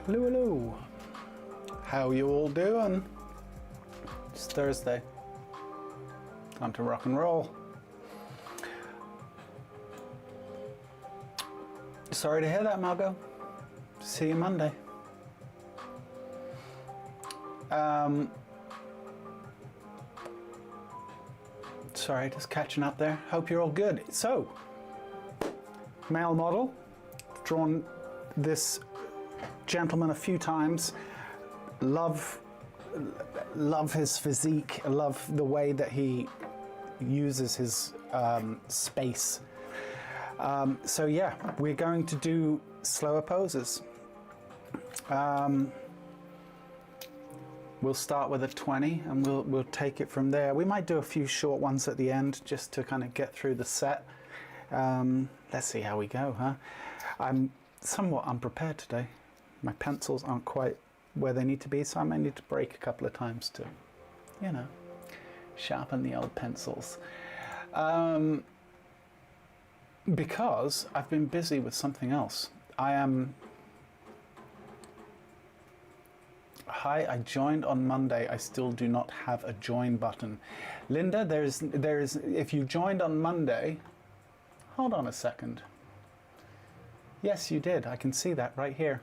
Hello, hello. How you all doing? It's Thursday. Time to rock and roll. Sorry to hear that, Margot. See you Monday. Sorry, just catching up there. Hope you're all good. So, male model. Drawn this gentleman a few times. Love his physique. Love the way that he uses his space. So yeah, we're going to do slower poses. We'll start with a 20 and we'll take it from there. We might do a few short ones at the end just to kind of get through the set. Let's see how we go, huh? I'm somewhat unprepared today. My pencils aren't quite where they need to be, so I may need to break a couple of times to, you know, sharpen the old pencils. Because I've been busy with something else. Hi, I joined on Monday. I still do not have a join button. Linda, there's if you joined on Monday, hold on a second. Yes, you did. I can see that right here.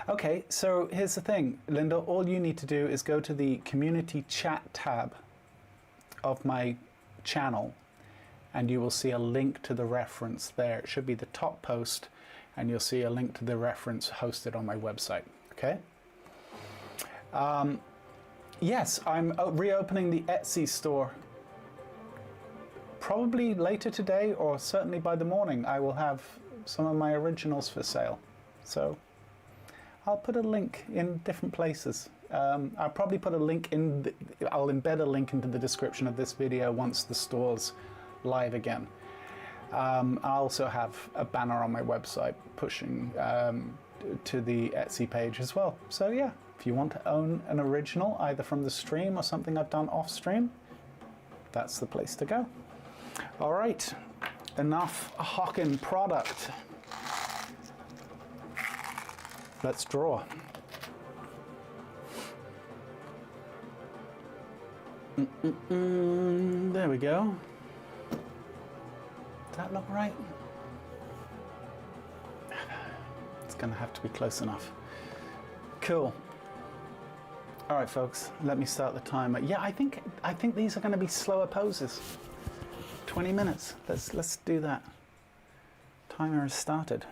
Okay, so here's the thing, Linda, all you need to do is go to the community chat tab of my channel and you will see a link to the reference there. It should be the top post and you'll see a link to the reference hosted on my website, okay? Yes, I'm reopening the Etsy store. Probably later today or certainly by the morning I will have some of my originals for sale. So I'll put a link in different places. I'll probably put a link in, I'll embed a link into the description of this video once the store's live again. I also have a banner on my website pushing to the Etsy page as well. So yeah, if you want to own an original either from the stream or something I've done off stream, that's the place to go. All right, enough hawking product. Let's draw. There we go. Does that look right? It's gonna have to be close enough. Cool. All right, folks, let me start the timer. Yeah, I think these are gonna be slower poses. 20 minutes, let's do that. Timer has started.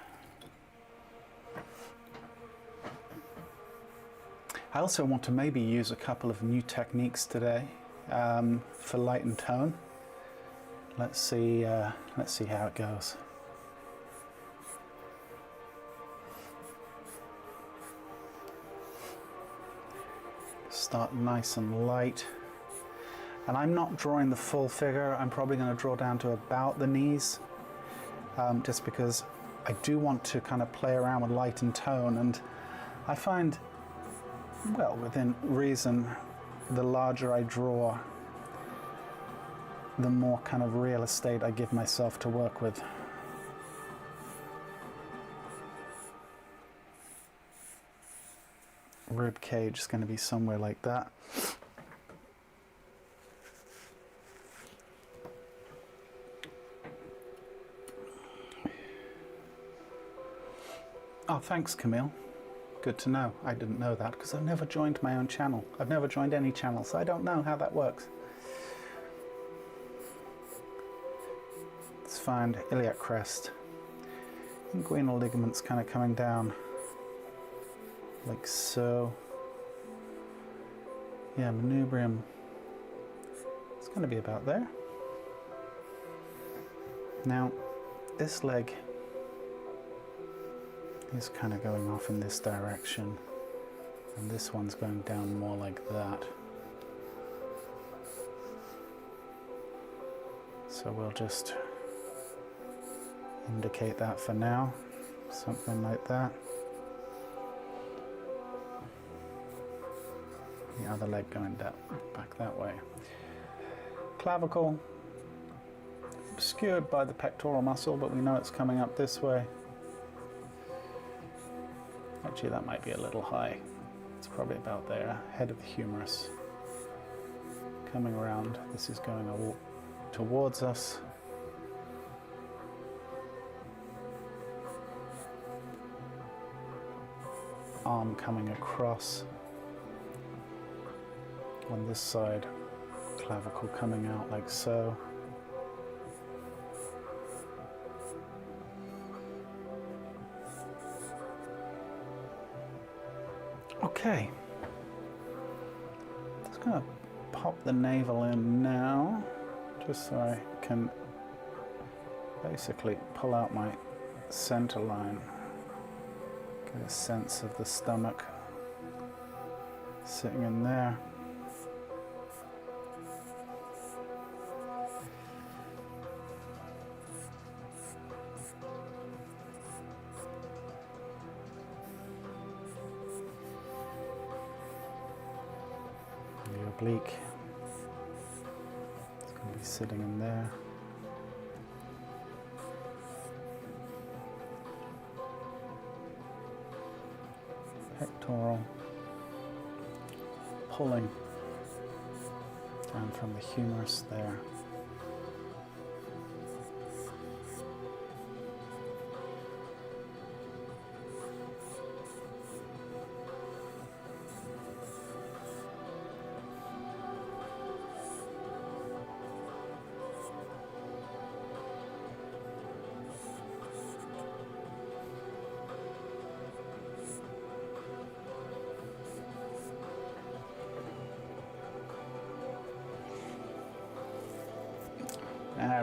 I also want to maybe use a couple of new techniques today for light and tone. Let's see how it goes. Start nice and light. And I'm not drawing the full figure. I'm probably going to draw down to about the knees, just because I do want to kind of play around with light and tone. And I find, well, within reason, the larger I draw, the more kind of real estate I give myself to work with. Rib cage is going to be somewhere like that. Oh, thanks, Camille. Good to know. I didn't know that because I've never joined my own channel. I've never joined any channel, so I don't know how that works. Let's find iliac crest. Inguinal ligaments kind of coming down like so. Yeah, manubrium. It's going to be about there. Now, this leg is kind of going off in this direction, and this one's going down more like that. So we'll just indicate that for now, something like that. The other leg going down, back that way. Clavicle, obscured by the pectoral muscle, but we know it's coming up this way. Actually, that might be a little high. It's probably about there, head of the humerus. Coming around, this is going towards us. Arm coming across on this side, clavicle coming out like so. Okay, just gonna pop the navel in now, just so I can basically pull out my center line, get a sense of the stomach sitting in there. The oblique, it's going to be sitting in there. Pectoral, pulling down from the humerus there.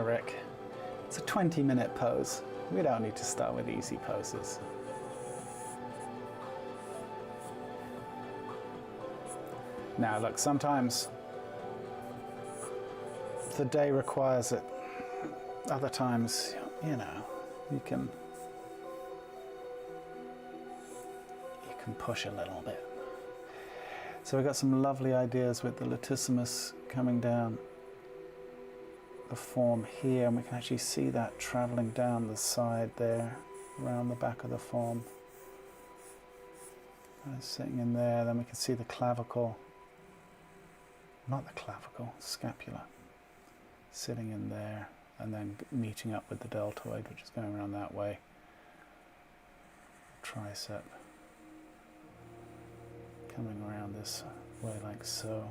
Rick, it's a 20-minute pose. We don't need to start with easy poses. Now look, sometimes the day requires it. Other times, you know, you can push a little bit. So we've got some lovely ideas with the latissimus coming down the form here, and we can actually see that traveling down the side there, around the back of the form. Sitting in there, then we can see the clavicle, not the clavicle, scapula, sitting in there, and then meeting up with the deltoid, which is going around that way. Tricep coming around this way like so.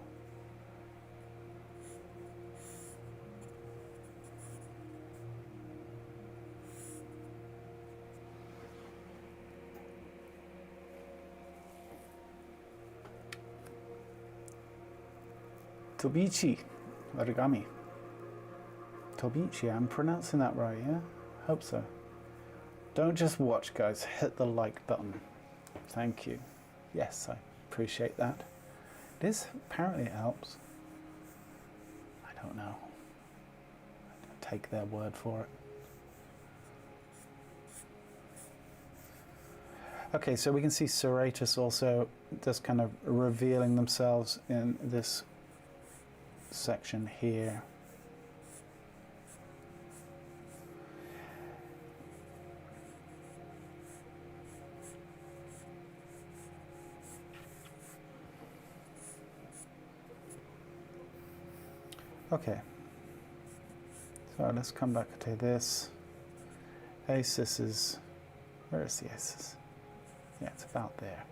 Tobichi, origami. Tobichi, I'm pronouncing that right, yeah? Hope so. Don't just watch, guys. Hit the like button. Thank you. Yes, I appreciate that. It is, apparently it helps. I don't know. I take their word for it. Okay, so we can see serratus also just kind of revealing themselves in this section here. Okay, so let's come back to this. Asis is, where is the asis? Yeah, it's about there.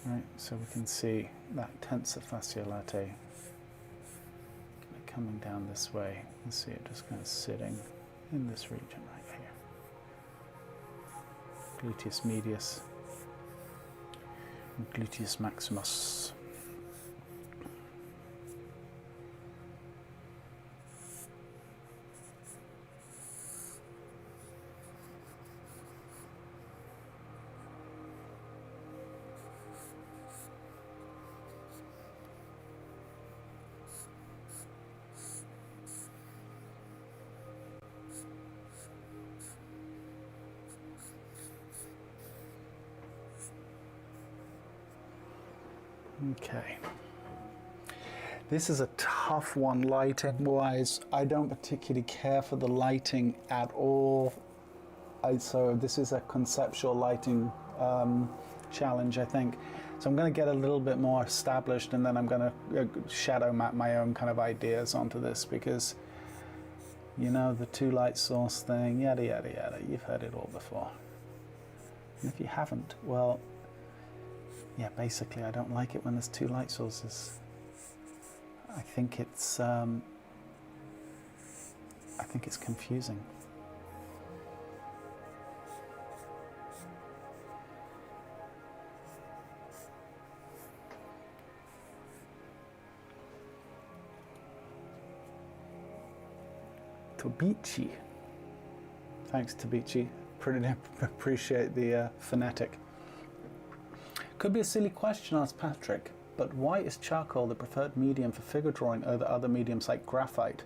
Right, so we can see that tensor fasciae latae coming down this way. You can see it just kind of sitting in this region right here. Gluteus medius and gluteus maximus. Okay, this is a tough one lighting wise. I don't particularly care for the lighting at all. So this is a conceptual lighting challenge, I think. So I'm going to get a little bit more established, and then I'm going to shadow map my own kind of ideas onto this, because, you know, the two light source thing, yada, yada, yada. You've heard it all before. And if you haven't, well, yeah, basically I don't like it when there's two light sources. I think it's confusing. Tobichi. Thanks, Tobichi. Pretty appreciate the phonetic. Could be a silly question, asked Patrick, but why is charcoal the preferred medium for figure drawing over other mediums like graphite?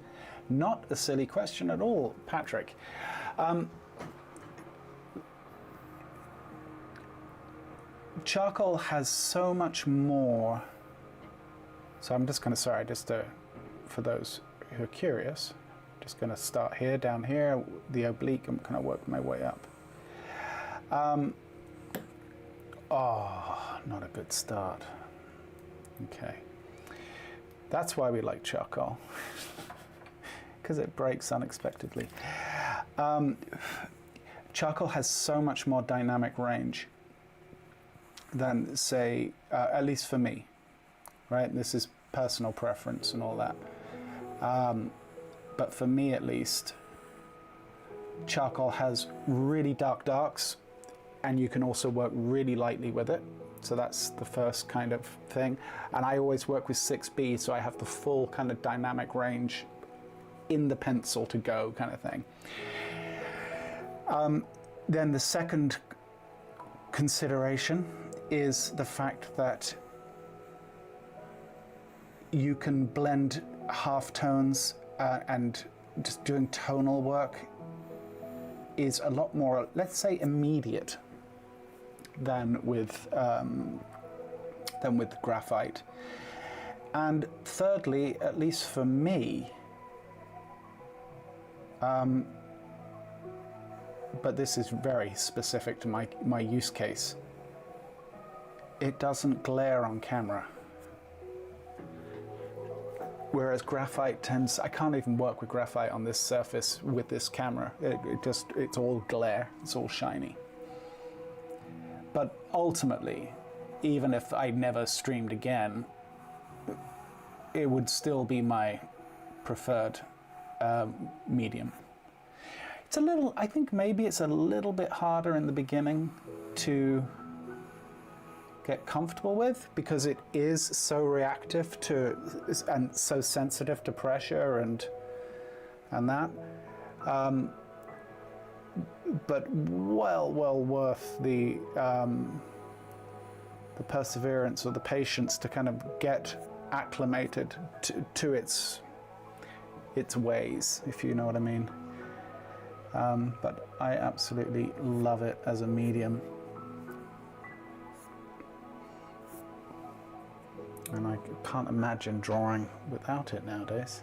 Not a silly question at all, Patrick. Charcoal has so much more. So I'm just going to, sorry, for those who are curious, just going to start here, down here, the oblique, I'm going to work my way up. Oh, not a good start. Okay. That's why we like charcoal, because it breaks unexpectedly. Charcoal has so much more dynamic range than, say, at least for me, right? This is personal preference and all that. But for me, at least, charcoal has really dark darks, and you can also work really lightly with it. So that's the first kind of thing. And I always work with 6B, so I have the full kind of dynamic range in the pencil to go kind of thing. Then the second consideration is the fact that you can blend halftones, and just doing tonal work is a lot more, let's say, immediate than with graphite. And thirdly, at least for me, but this is very specific to my use case, it doesn't glare on camera. Whereas graphite tends, I can't even work with graphite on this surface with this camera. It's all glare, it's all shiny. But ultimately, even if I never streamed again, it would still be my preferred medium. It's a little, I think maybe it's a little bit harder in the beginning to get comfortable with, because it is so reactive to and so sensitive to pressure and that, but well worth the perseverance or the patience to kind of get acclimated to its ways, if you know what I mean. But I absolutely love it as a medium. And I can't imagine drawing without it nowadays.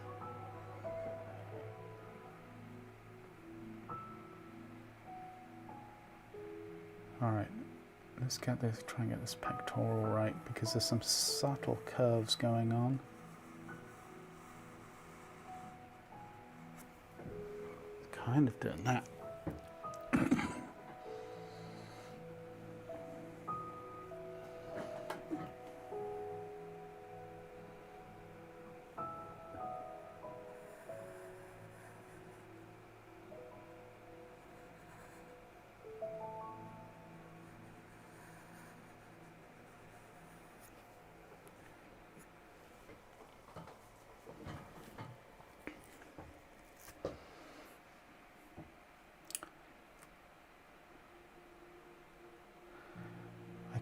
All right, let's get this, try and get this pectoral right, because there's some subtle curves going on. Kind of doing that.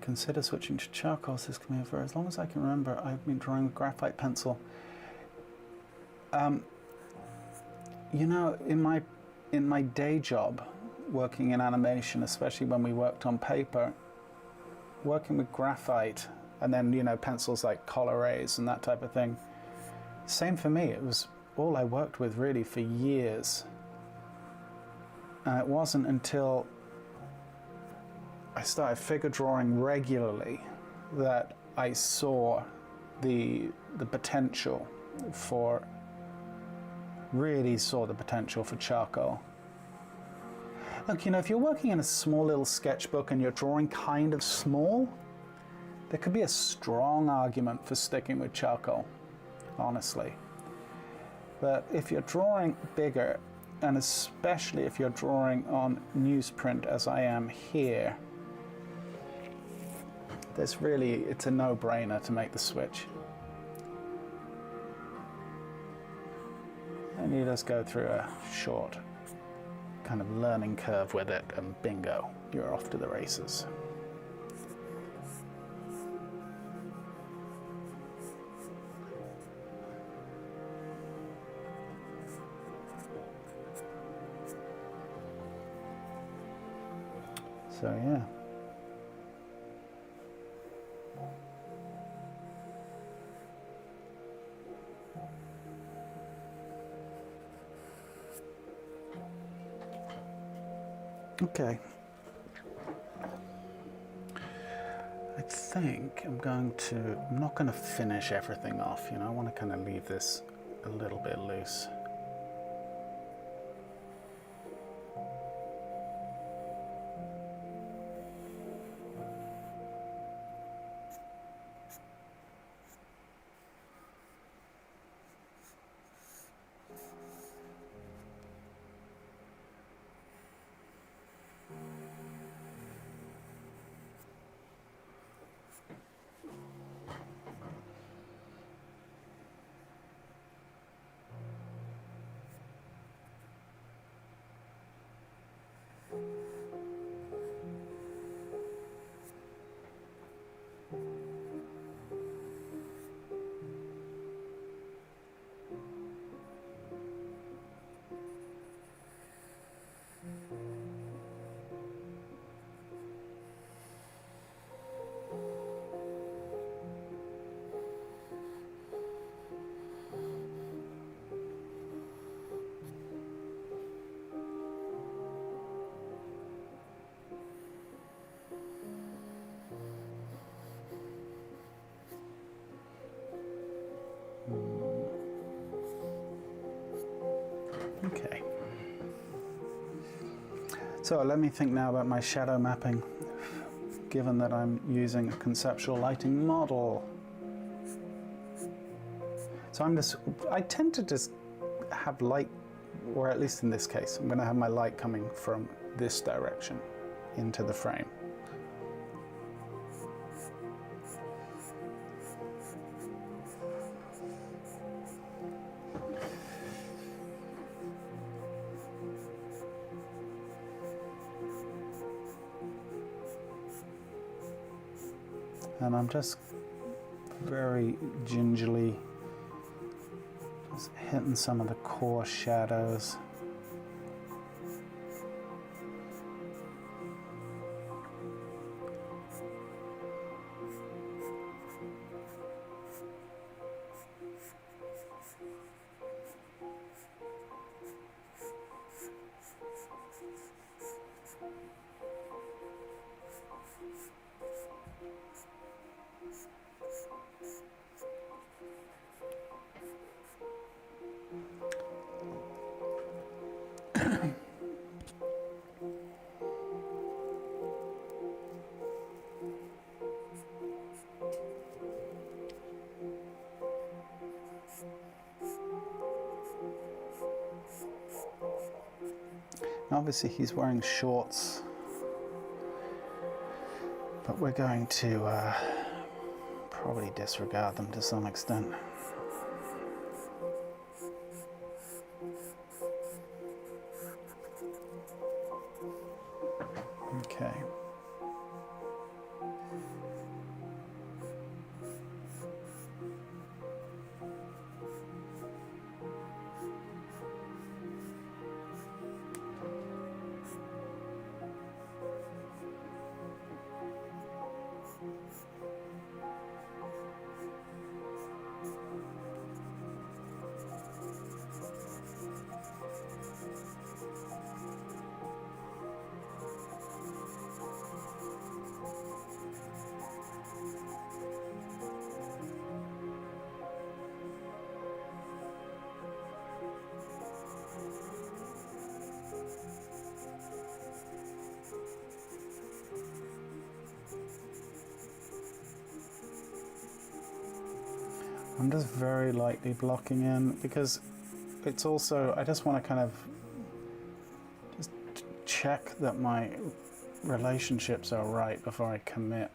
Consider switching to charcoal, says Camille. For as long as I can remember, I've been drawing with graphite pencil. You know, in my day job, working in animation, especially when we worked on paper, working with graphite, and then, you know, pencils like Colorays and that type of thing. Same for me. It was all I worked with really for years. And it wasn't until I started figure drawing regularly that I saw the potential for, really saw the potential for charcoal. Look, you know, if you're working in a small little sketchbook and you're drawing kind of small, there could be a strong argument for sticking with charcoal, honestly. But if you're drawing bigger, and especially if you're drawing on newsprint as I am here, it's a no-brainer to make the switch. And you just go through a short kind of learning curve with it, and bingo, you're off to the races. So yeah. Okay. I think I'm not going to finish everything off, you know, I want to kind of leave this a little bit loose. Okay. So let me think now about my shadow mapping, given that I'm using a conceptual lighting model. So I tend to just have light, or at least in this case, I'm going to have my light coming from this direction into the frame. And I'm just very gingerly just hitting some of the core shadows. Obviously he's wearing shorts, but we're going to probably disregard them to some extent. Okay. I'm just very lightly blocking in because it's also, I just want to kind of just check that my relationships are right before I commit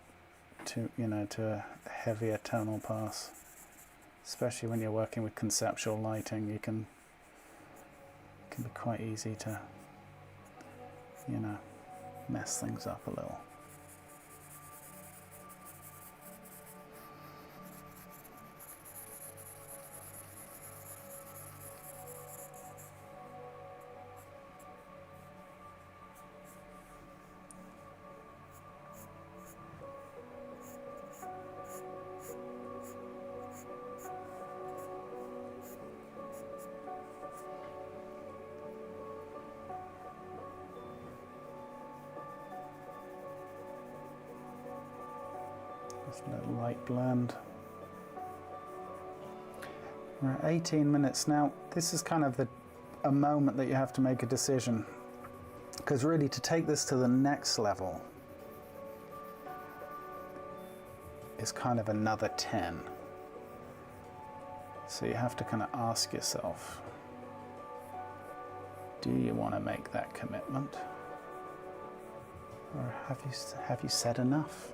to, you know, to a heavier tonal pass. Especially when you're working with conceptual lighting, it can be quite easy to, you know, mess things up a little. Just a little light blend. We're at 18 minutes now. This is kind of a moment that you have to make a decision, because really to take this to the next level is kind of another 10. So you have to kind of ask yourself, do you want to make that commitment, or have you said enough?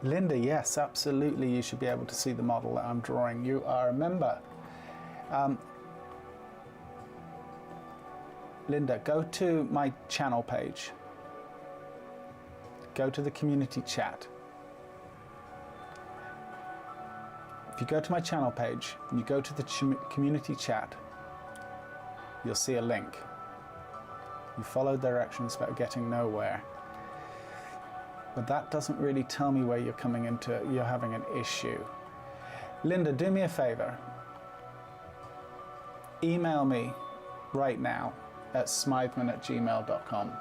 Linda, yes, absolutely, you should be able to see the model that I'm drawing. You are a member. Linda, go to my channel page. Go to the community chat. If you go to my channel page and you go to the community chat, you'll see a link. You follow directions but getting nowhere. But that doesn't really tell me where you're coming into, you're having an issue. Linda, do me a favor. Email me right now at smythman@gmail.com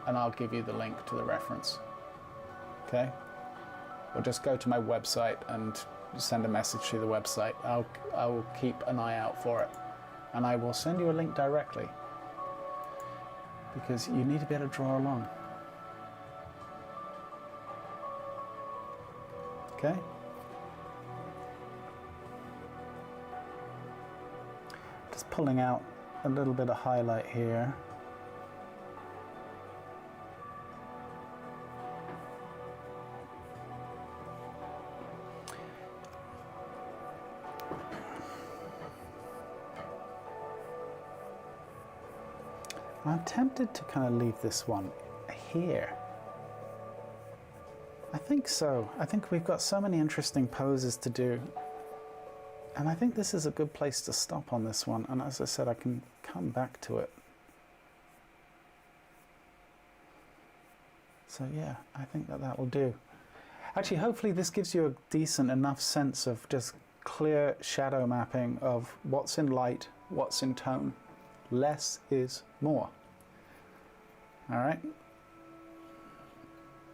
and I'll give you the link to the reference. Okay? Or just go to my website and send a message through the website. I will keep an eye out for it. And I will send you a link directly, because you need to be able to draw along. Okay? Just pulling out a little bit of highlight here. I'm tempted to kind of leave this one here. I think so. I think we've got so many interesting poses to do. And I think this is a good place to stop on this one. And as I said, I can come back to it. So yeah, I think that will do. Actually, hopefully this gives you a decent enough sense of just clear shadow mapping of what's in light, what's in tone. Less is more. All right?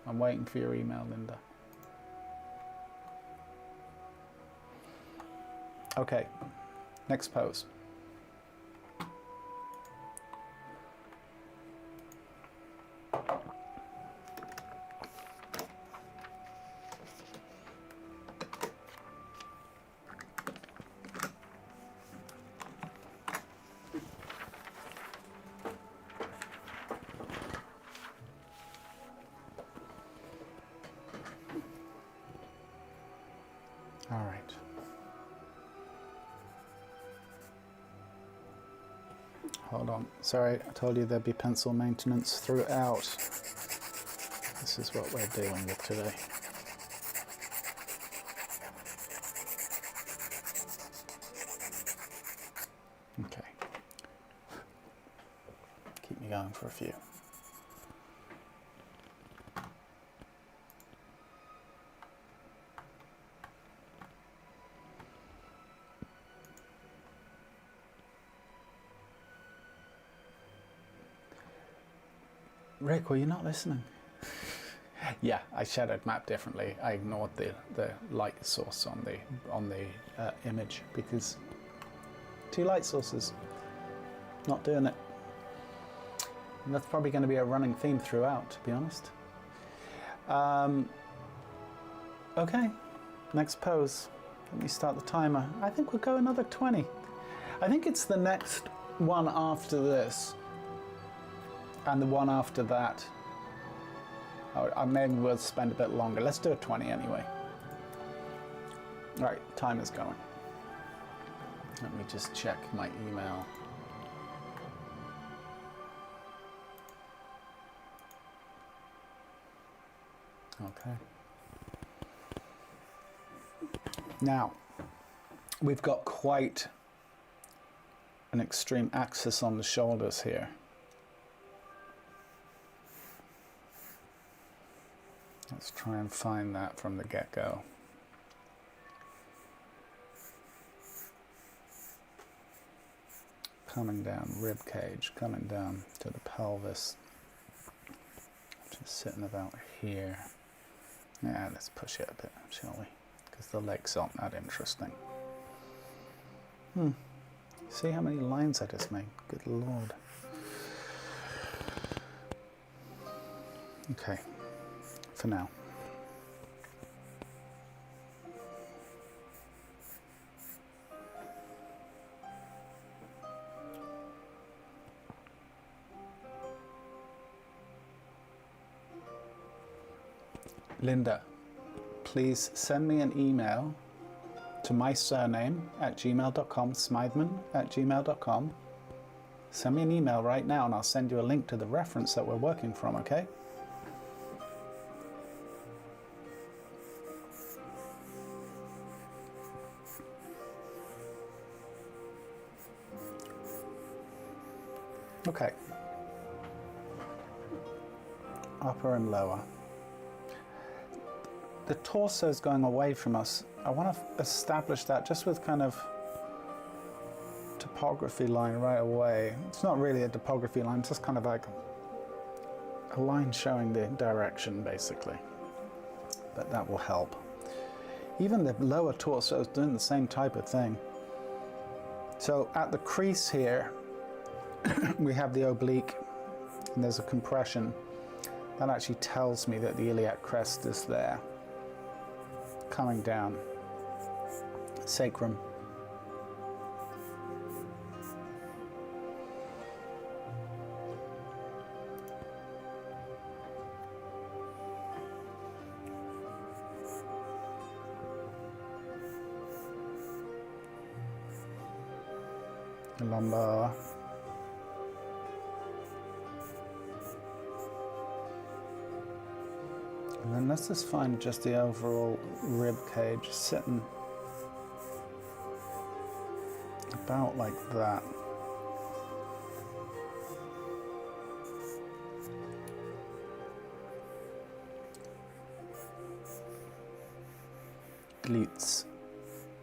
I'm waiting for your email, Linda. Okay, next pose. All right. Hold on. Sorry, I told you there'd be pencil maintenance throughout. This is what we're dealing with today. Okay. Keep me going for a few. Rick, were you not listening? Yeah, I shadowed map differently. I ignored the light source on the image because two light sources, not doing it. And that's probably going to be a running theme throughout, to be honest. Okay, next pose. Let me start the timer. I think we'll go another 20. I think it's the next one after this and the one after that. Maybe we'll spend a bit longer. Let's do a 20 anyway. Right, time is going. Let me just check my email. Okay. Now, we've got quite an extreme axis on the shoulders here. Let's try and find that from the get-go. Coming down rib cage, coming down to the pelvis, just sitting about here. Yeah, let's push it a bit, shall we? Because the legs aren't that interesting. See how many lines I just made? Good Lord. Okay, for now. Linda, please send me an email to my surname at gmail.com, smythman@gmail.com. Send me an email right now and I'll send you a link to the reference that we're working from, okay? Okay. Upper and lower. The torso is going away from us. I want to establish that just with kind of topography line right away. It's not really a topography line, it's just kind of like a line showing the direction basically. But that will help. Even the lower torso is doing the same type of thing. So at the crease here, we have the oblique and there's a compression. That actually tells me that the iliac crest is there. Coming down, sacrum. Lumbar. And then let's just find just the overall rib cage sitting about like that. Glutes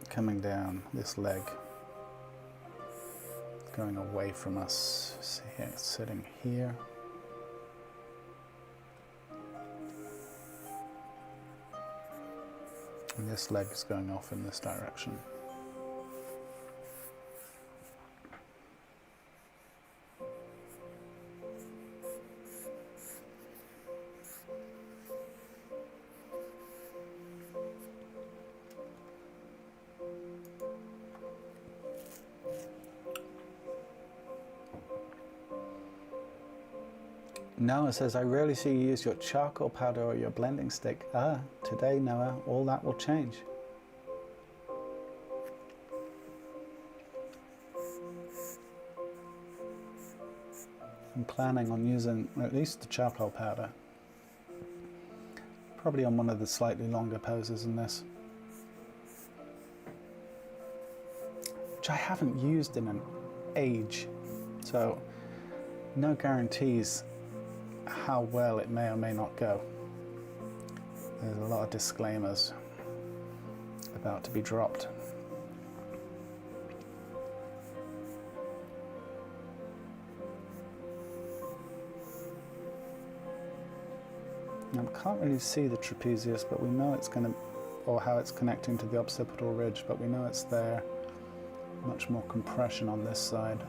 coming down this leg, going away from us. See here, it's sitting here. And this leg is going off in this direction. Noah says, I rarely see you use your charcoal powder or your blending stick. Ah, today, Noah, all that will change. I'm planning on using at least the charcoal powder. Probably on one of the slightly longer poses in this. Which I haven't used in an age. So, no guarantees how well it may or may not go. There's a lot of disclaimers about to be dropped. Now, I can't really see the trapezius, but we know it's going to, or how it's connecting to the occipital ridge, but we know it's there. Much more compression on this side.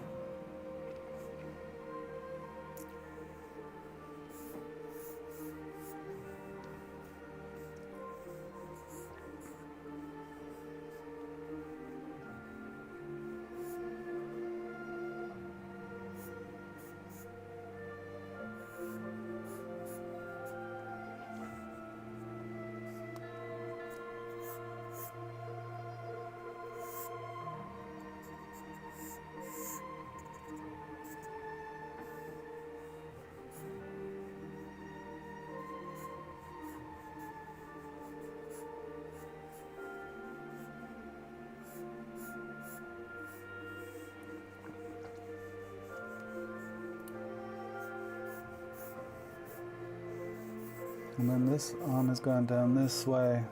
And then this arm is going down this way.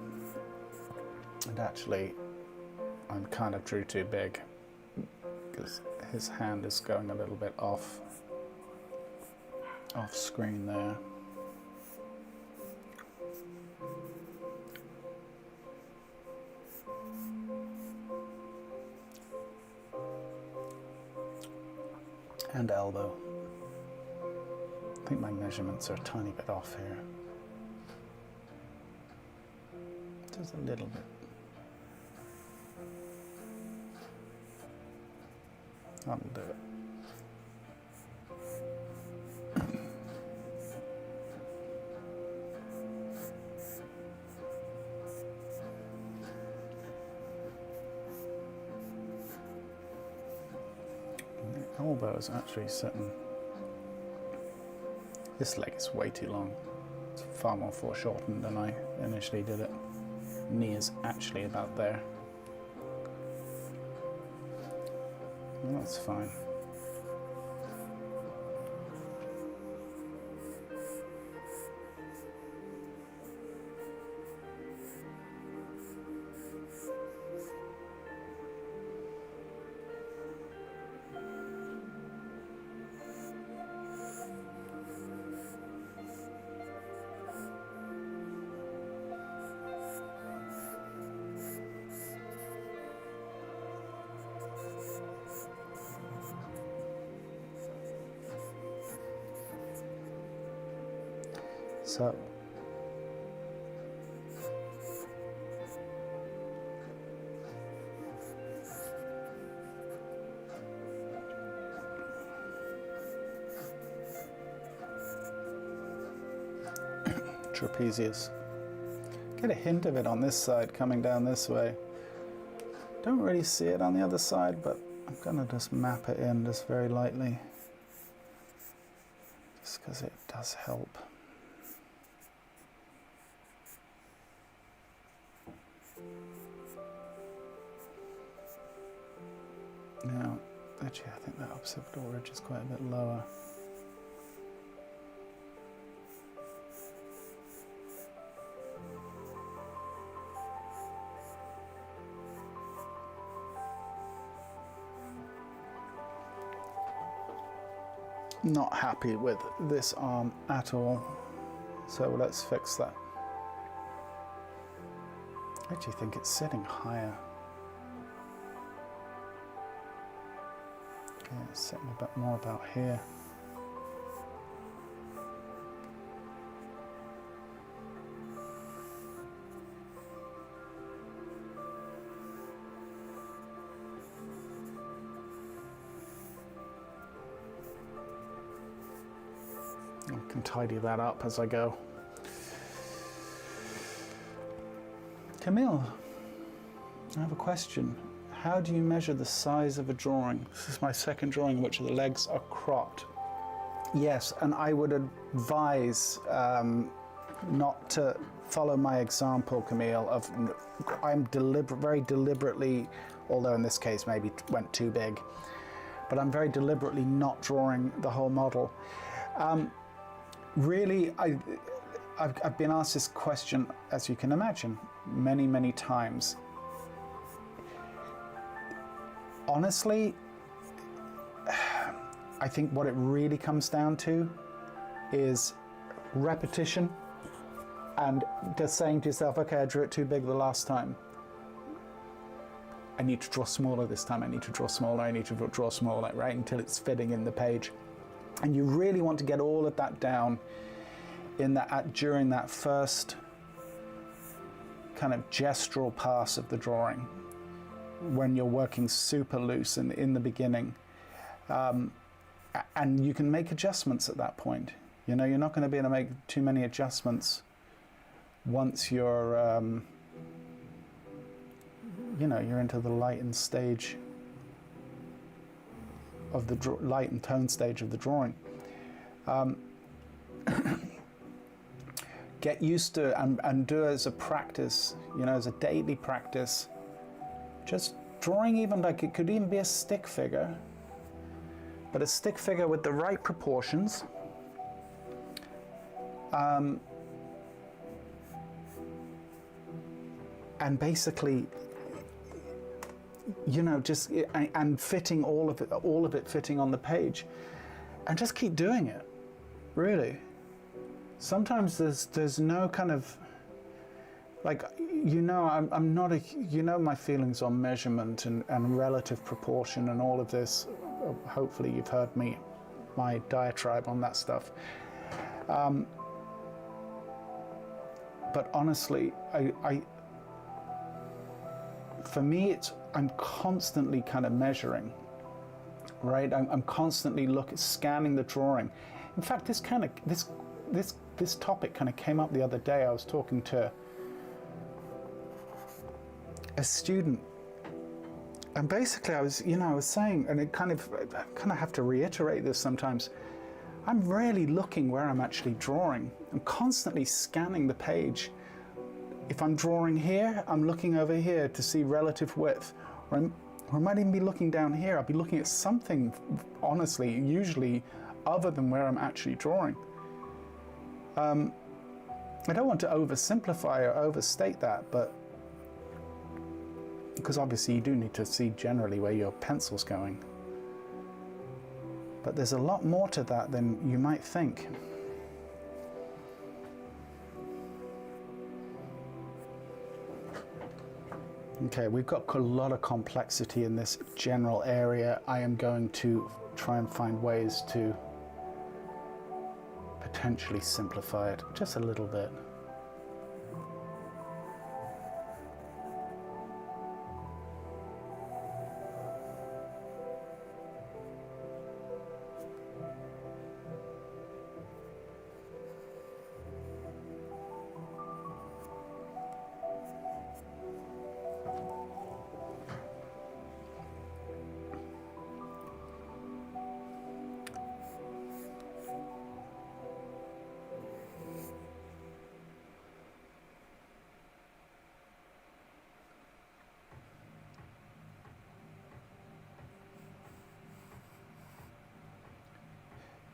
And actually, I kind of drew too big because his hand is going a little bit off screen there. And elbow. I think my measurements are a tiny bit off here. Just a little bit. That'll do it. The elbow is actually sitting. This leg is way too long. It's far more foreshortened than I initially did it. Knee is actually about there. Well, that's fine. So trapezius. Get a hint of it on this side coming down this way. Don't really see it on the other side, but I'm gonna just map it in just very lightly, just because it does help. Now, actually, I think that occipital ridge is quite a bit lower. Not happy with this arm at all, so let's fix that. I actually think it's sitting higher. Okay, it's sitting a bit more about here. I can tidy that up as I go. Camille, I have a question. How do you measure the size of a drawing? This is my second drawing in which the legs are cropped. Yes, and I would advise not to follow my example, Camille, of I'm very deliberately, although in this case maybe went too big, but I'm very deliberately not drawing the whole model. Really, I've been asked this question, as you can imagine, many, many times. Honestly, I think what it really comes down to is repetition and just saying to yourself, okay, I drew it too big the last time. I need to draw smaller this time. I need to draw smaller. I need to draw smaller, right? Until it's fitting in the page. And you really want to get all of that down in that during that first kind of gestural pass of the drawing, when you're working super loose in the beginning. And you can make adjustments at that point. You know, you're not going to be able to make too many adjustments once you're, you know, you're into the lightened stage of the light and tone stage of the drawing. Get used to and do it as a practice, you know, as a daily practice. Just drawing, even like it could even be a stick figure, but a stick figure with the right proportions. and basically, you know, just and fitting all of it fitting on the page, and just keep doing it. Really, sometimes there's no kind of like, you know, I'm not a, you know, my feelings on measurement and relative proportion and all of this. Hopefully you've heard my diatribe on that stuff. But honestly, for me, I'm constantly kind of measuring, right? I'm constantly scanning the drawing. In fact, this topic kind of came up the other day. I was talking to a student, and basically I was saying, and I kind of have to reiterate this sometimes, I'm rarely looking where I'm actually drawing. I'm constantly scanning the page. If I'm drawing here, I'm looking over here to see relative width, or I might even be looking down here. I'll be looking at something, honestly, usually other than where I'm actually drawing. I don't want to oversimplify or overstate that, but because obviously you do need to see generally where your pencil's going. But there's a lot more to that than you might think. Okay, we've got a lot of complexity in this general area. I am going to try and find ways to potentially simplify it just a little bit.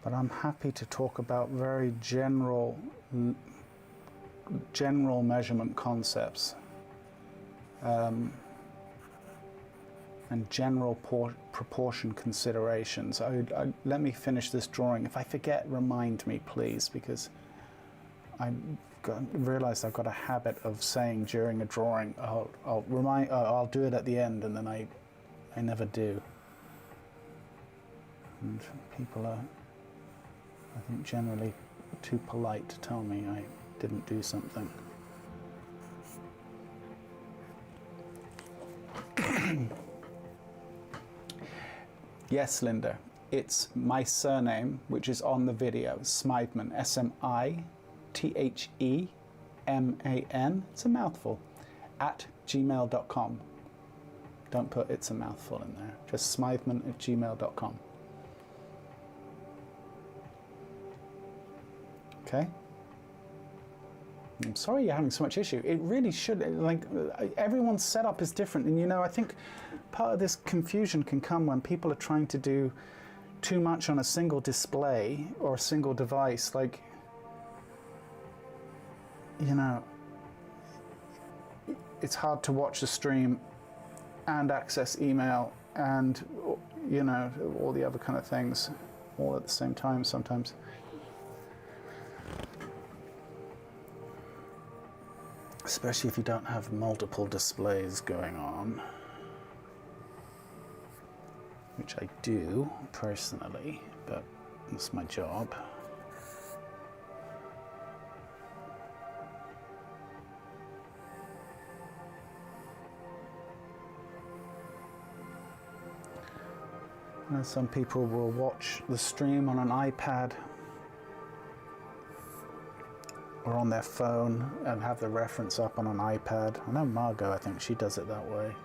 But I'm happy to talk about very general measurement concepts and general proportion considerations. Let me finish this drawing. If I forget, remind me, please, because I realized I've got a habit of saying during a drawing, I'll do it at the end, and then I never do. And people are, I think, generally too polite to tell me I didn't do something. Yes, Linda, it's my surname, which is on the video, Smytheman, S-M-I-T-H-E-M-A-N, it's a mouthful, @gmail.com. Don't put it's a mouthful in there, just smytheman@gmail.com. Okay? I'm sorry you're having so much issue. It really should, like, everyone's setup is different. And, you know, I think part of this confusion can come when people are trying to do too much on a single display or a single device. Like, you know, it's hard to watch a stream and access email and, you know, all the other kind of things all at the same time sometimes. Especially if you don't have multiple displays going on, which I do personally, but it's my job. And some people will watch the stream on an iPad or on their phone and have the reference up on an iPad. I know Margot, I think she does it that way.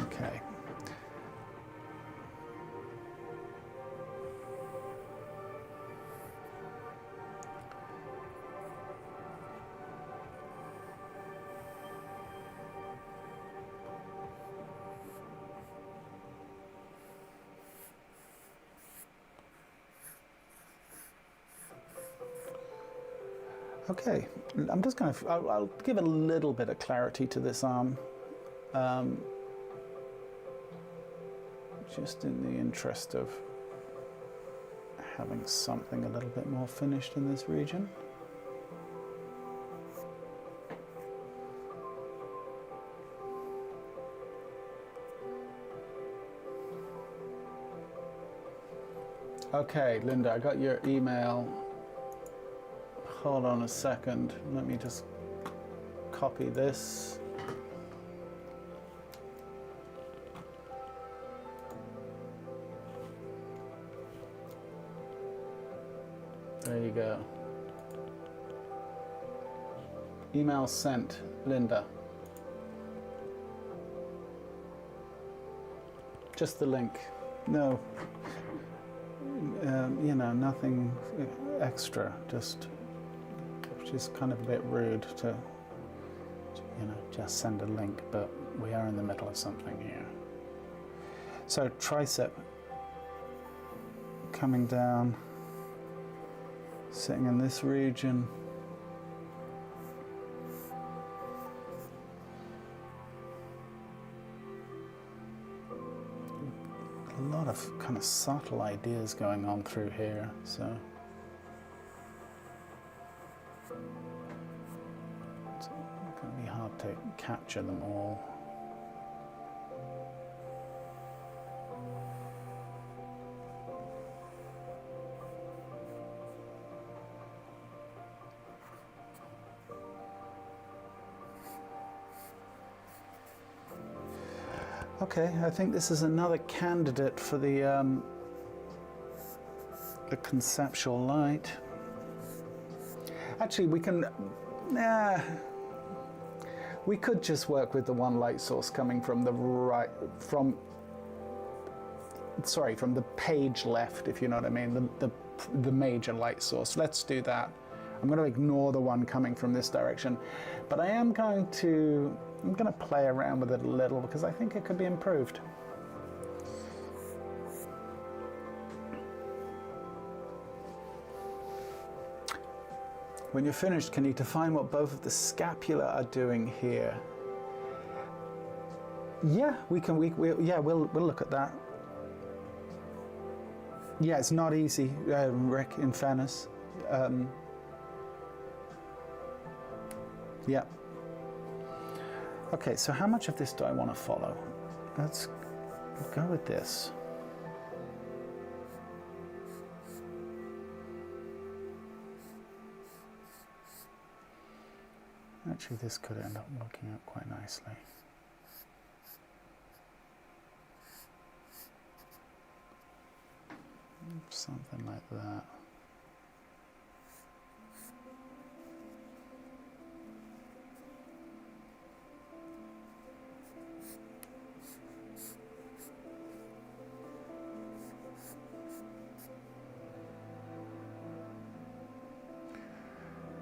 Okay. Okay, I'm just going to, I'll give a little bit of clarity to this arm. Just in the interest of having something a little bit more finished in this region. Okay, Linda, I got your email. Hold on a second. Let me just copy this. There you go. Email sent, Linda. Just the link. No. You know, nothing extra, just, which is kind of a bit rude to, you know, just send a link, but we are in the middle of something here. So tricep coming down, sitting in this region. A lot of kind of subtle ideas going on through here, so it's going to be hard to capture them all. Okay, I think this is another candidate for the conceptual light. Actually, we could just work with the one light source coming from the from the page left, if you know what I mean, the major light source. Let's do that. I'm going to ignore the one coming from this direction, but I'm going to play around with it a little because I think it could be improved. When you're finished, can you define what both of the scapula are doing here? Yeah, we'll look at that. Yeah, it's not easy, Rick, in fairness. Yeah. Okay, so how much of this do I want to follow? Let's go with this. Actually, this could end up working out quite nicely. Something like that.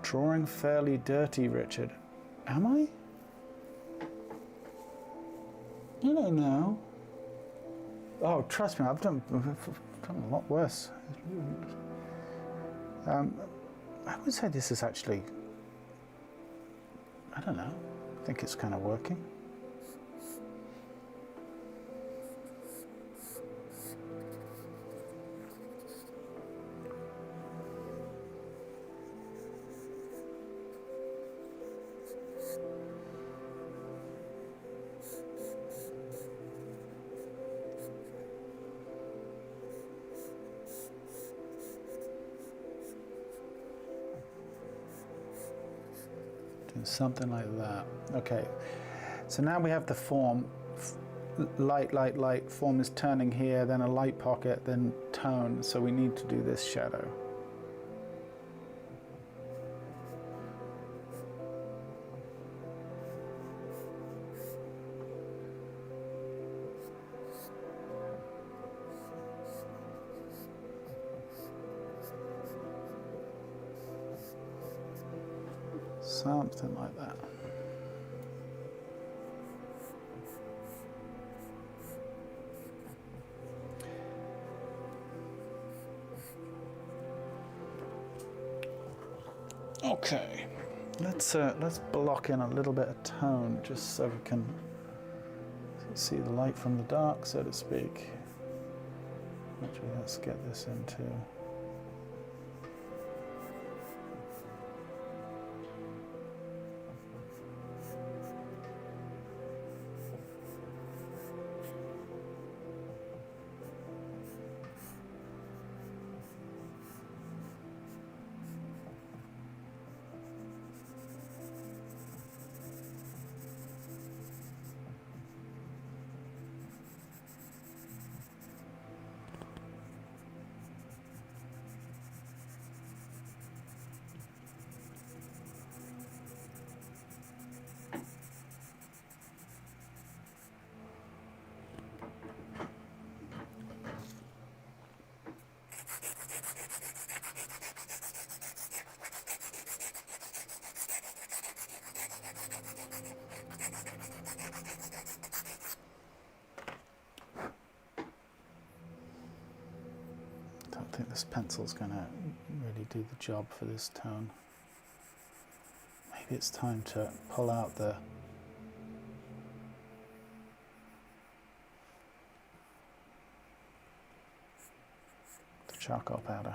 Drawing fairly dirty, Richard. Am I? I don't know. Oh, trust me, I've done a lot worse. I would say this is actually, I don't know, I think it's kind of working. Something like that. Okay, so now we have the form. Light, light, light. Form is turning here, then a light pocket, then tone. So we need to do this shadow. Something like that. Okay, let's block in a little bit of tone just so we can see the light from the dark, so to speak. Actually, let's get this into. I don't think this pencil's going to really do the job for this tone. Maybe it's time to pull out the charcoal powder.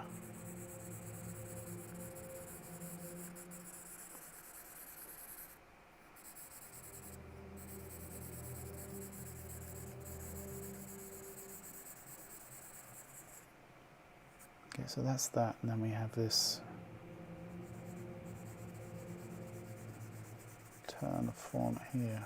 Okay, so that's that, and then we have this turn of form here.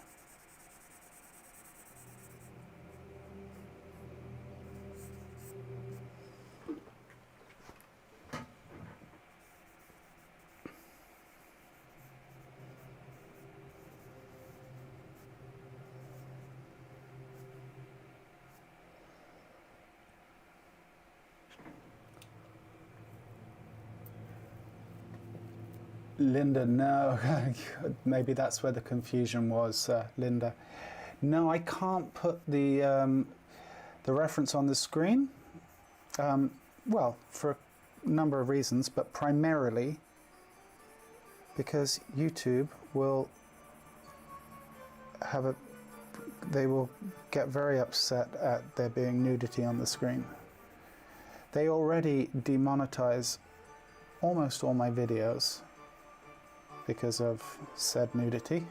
Linda, no. Maybe that's where the confusion was, Linda. No, I can't put the reference on the screen. Well, for a number of reasons, but primarily because YouTube will have they will get very upset at there being nudity on the screen. They already demonetize almost all my videos because of said nudity.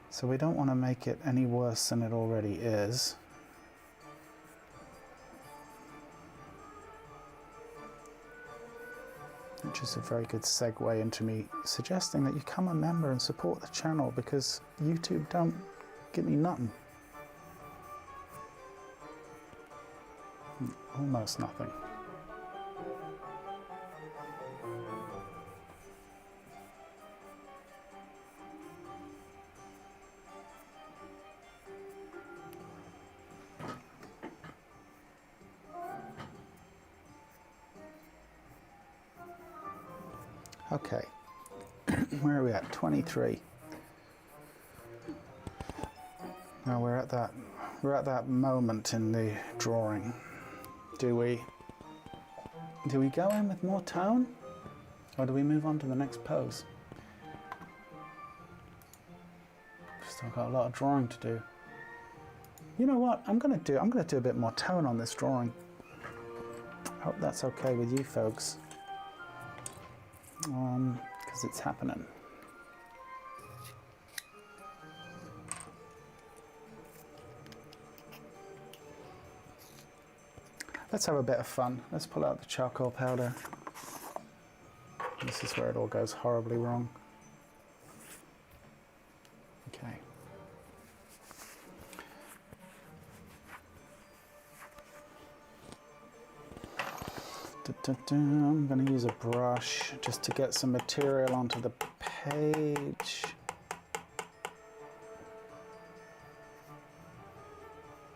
So we don't want to make it any worse than it already is. Which is a very good segue into me suggesting that you become a member and support the channel, because YouTube don't give me nothing. Almost nothing. Okay, where are we at? 23. Now we're at that moment in the drawing. Do we go in with more tone, or do we move on to the next pose? Still got a lot of drawing to do. You know what? I'm gonna do a bit more tone on this drawing. Hope that's okay with you folks. Because it's happening. Let's have a bit of fun. Let's pull out the charcoal powder. This is where it all goes horribly wrong. Okay. I'm going to use a brush just to get some material onto the page.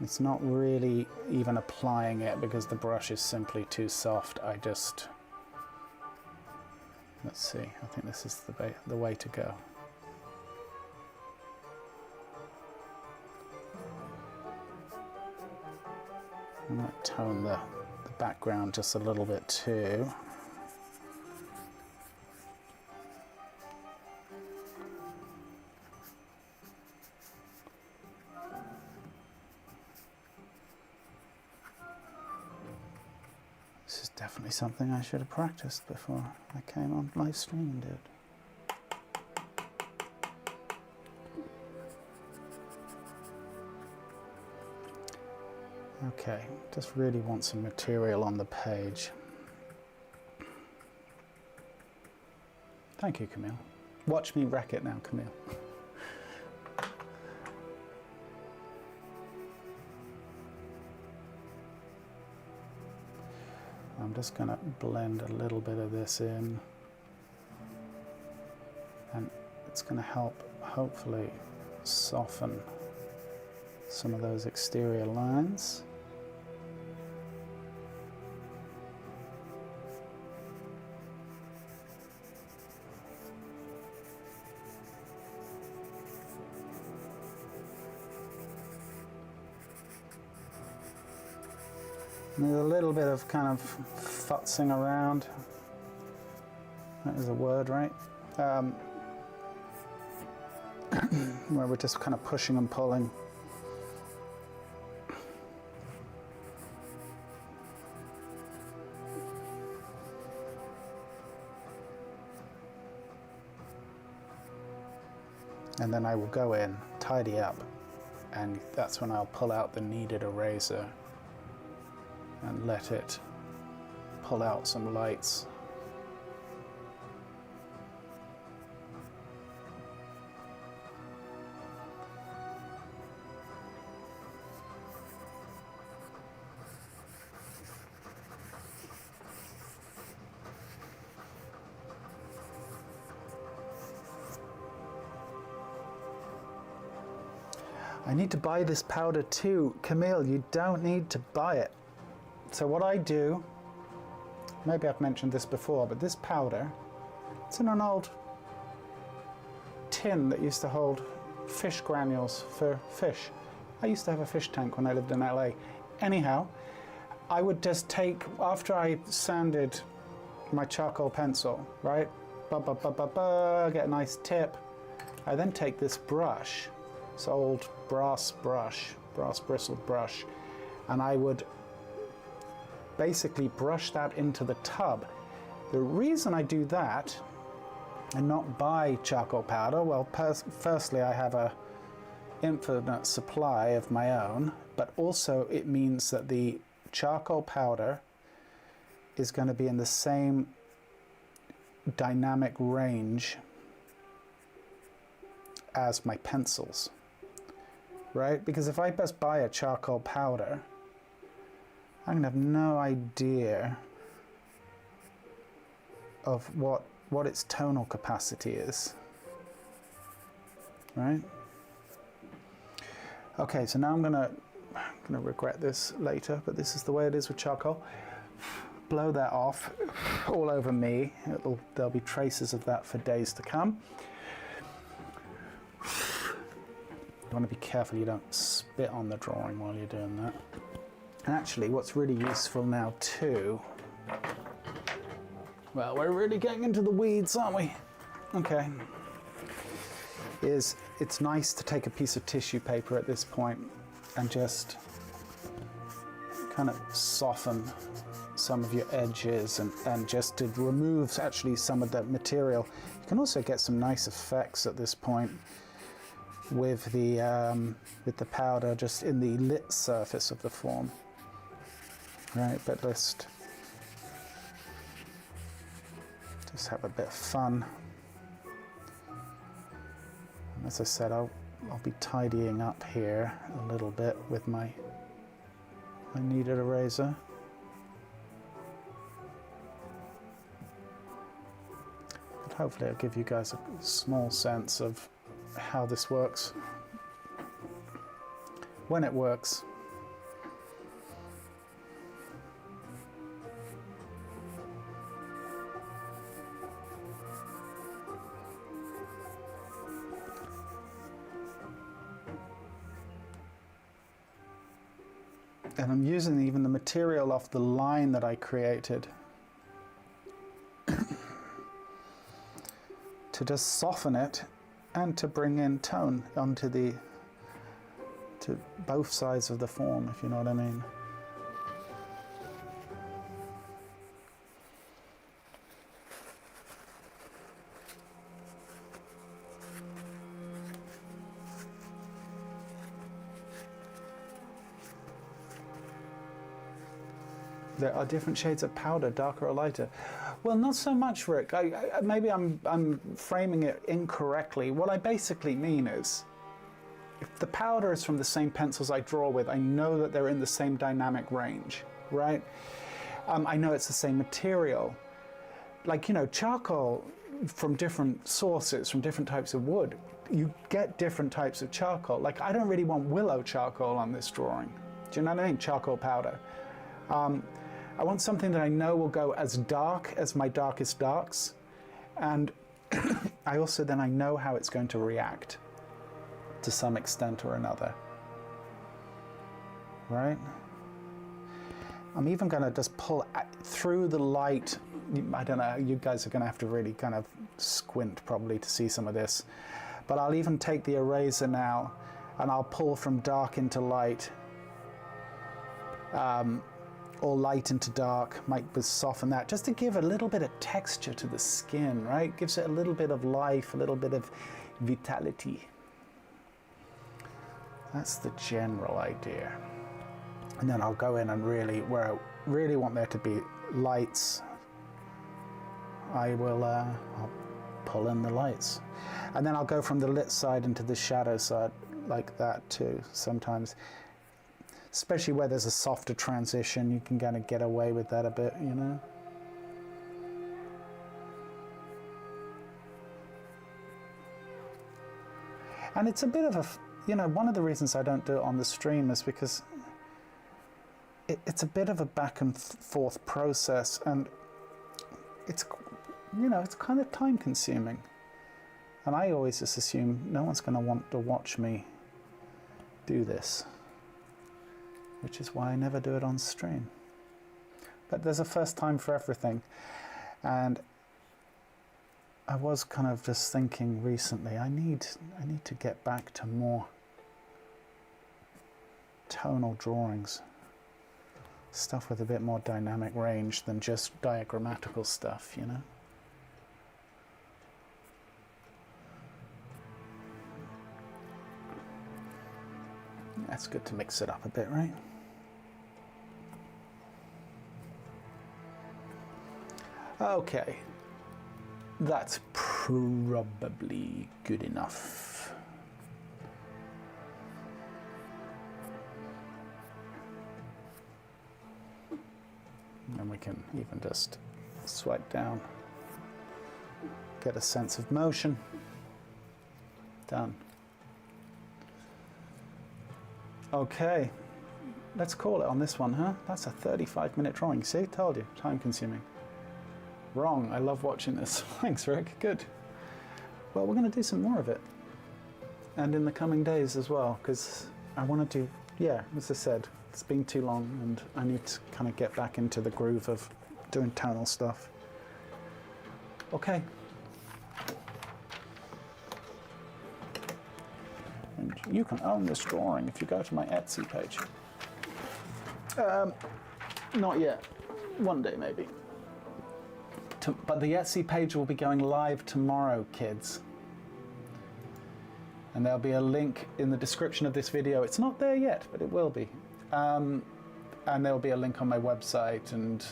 It's not really even applying it because the brush is simply too soft. Let's see, I think this is the way to go. I might tone the background just a little bit too. Definitely something I should have practiced before I came on live stream and did. Okay, just really want some material on the page. Thank you, Camille. Watch me wreck it now, Camille. I'm just going to blend a little bit of this in, and it's going to help hopefully soften some of those exterior lines. There's a little bit of kind of futzing around. That is a word, right? Where we're just kind of pushing and pulling. And then I will go in, tidy up, and that's when I'll pull out the kneaded eraser and let it pull out some lights. I need to buy this powder too. Camille, you don't need to buy it. So what I do, maybe I've mentioned this before, but this powder, it's in an old tin that used to hold fish granules for fish. I used to have a fish tank when I lived in LA. Anyhow, I would just take, after I sanded my charcoal pencil, right? Get a nice tip. I then take this brush, this old brass bristled brush, and I would basically brush that into the tub. The reason I do that and not buy charcoal powder, well, firstly I have a infinite supply of my own, but also it means that the charcoal powder is going to be in the same dynamic range as my pencils, right? Because if I just buy a charcoal powder, I'm gonna have no idea of what its tonal capacity is, right? Okay, so now I'm gonna regret this later, but this is the way it is with charcoal. Blow that off all over me. There'll be traces of that for days to come. You want to be careful you don't spit on the drawing while you're doing that. And actually, what's really useful now too, well, we're really getting into the weeds, aren't we? Okay. It's nice to take a piece of tissue paper at this point and just kind of soften some of your edges and just to remove actually some of the material. You can also get some nice effects at this point with the powder just in the lit surface of the form. Right, but just have a bit of fun. And as I said, I'll be tidying up here a little bit with my kneaded eraser. But hopefully it'll give you guys a small sense of how this works when it works. And I'm using even the material off the line that I created to just soften it and to bring in tone onto to both sides of the form, if you know what I mean. There are different shades of powder, darker or lighter. Well, not so much, Rick. Maybe I'm framing it incorrectly. What I basically mean is, if the powder is from the same pencils I draw with, I know that they're in the same dynamic range, right? I know it's the same material. Like, you know, charcoal from different sources, from different types of wood, you get different types of charcoal. Like, I don't really want willow charcoal on this drawing. Do you know what I mean? Charcoal powder. I want something that I know will go as dark as my darkest darks, and I know how it's going to react to some extent or another, right? I'm even going to just pull through the light. I don't know, you guys are going to have to really kind of squint probably to see some of this, but I'll even take the eraser now and I'll pull from dark into light, or light into dark, might soften that, just to give a little bit of texture to the skin, right? Gives it a little bit of life, a little bit of vitality. That's the general idea. And then I'll go in and really, where I really want there to be lights, I'll pull in the lights. And then I'll go from the lit side into the shadow side like that too, sometimes. Especially where there's a softer transition, you can kind of get away with that a bit, you know? And it's a bit of a, you know, one of the reasons I don't do it on the stream is because it's a bit of a back and forth process, and it's, you know, it's kind of time consuming. And I always just assume no one's going to want to watch me do this, which is why I never do it on stream. But there's a first time for everything. And I was kind of just thinking recently, I need to get back to more tonal drawings. Stuff with a bit more dynamic range than just diagrammatical stuff, you know? That's good to mix it up a bit, right? Okay, that's probably good enough. And we can even just swipe down, get a sense of motion. Done. Okay, let's call it on this one, huh? That's a 35-minute drawing. See, told you, time consuming. Wrong, I love watching this. Thanks, Rick, good. Well, we're going to do some more of it. And in the coming days as well, because I want to do, yeah, as I said, it's been too long and I need to kind of get back into the groove of doing tonal stuff. Okay. And you can own this drawing if you go to my Etsy page. Not yet. One day, maybe. But the Etsy page will be going live tomorrow, kids. And there'll be a link in the description of this video. It's not there yet, but it will be. And there'll be a link on my website and,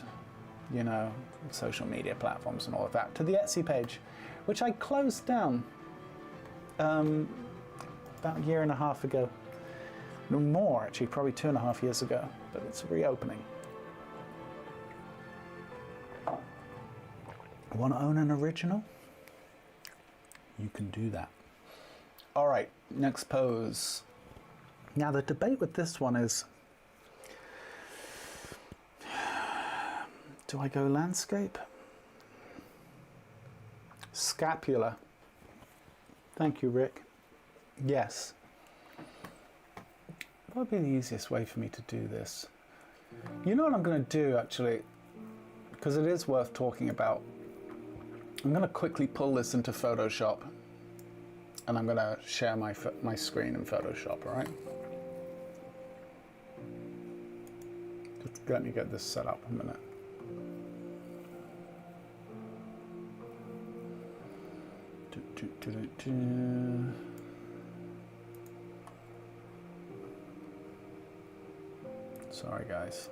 you know, social media platforms and all of that to the Etsy page, which I closed down about a year and a half ago. No more, actually, probably 2.5 years ago, but it's reopening. Want to own an original? You can do that. All right, next pose. Now the debate with this one is, do I go landscape? Scapula. Thank you, Rick. Yes. What would be the easiest way for me to do this? You know what I'm going to do, actually, because it is worth talking about. I'm going to quickly pull this into Photoshop, and I'm going to share my screen in Photoshop, all right? Just let me get this set up a minute. Sorry, guys.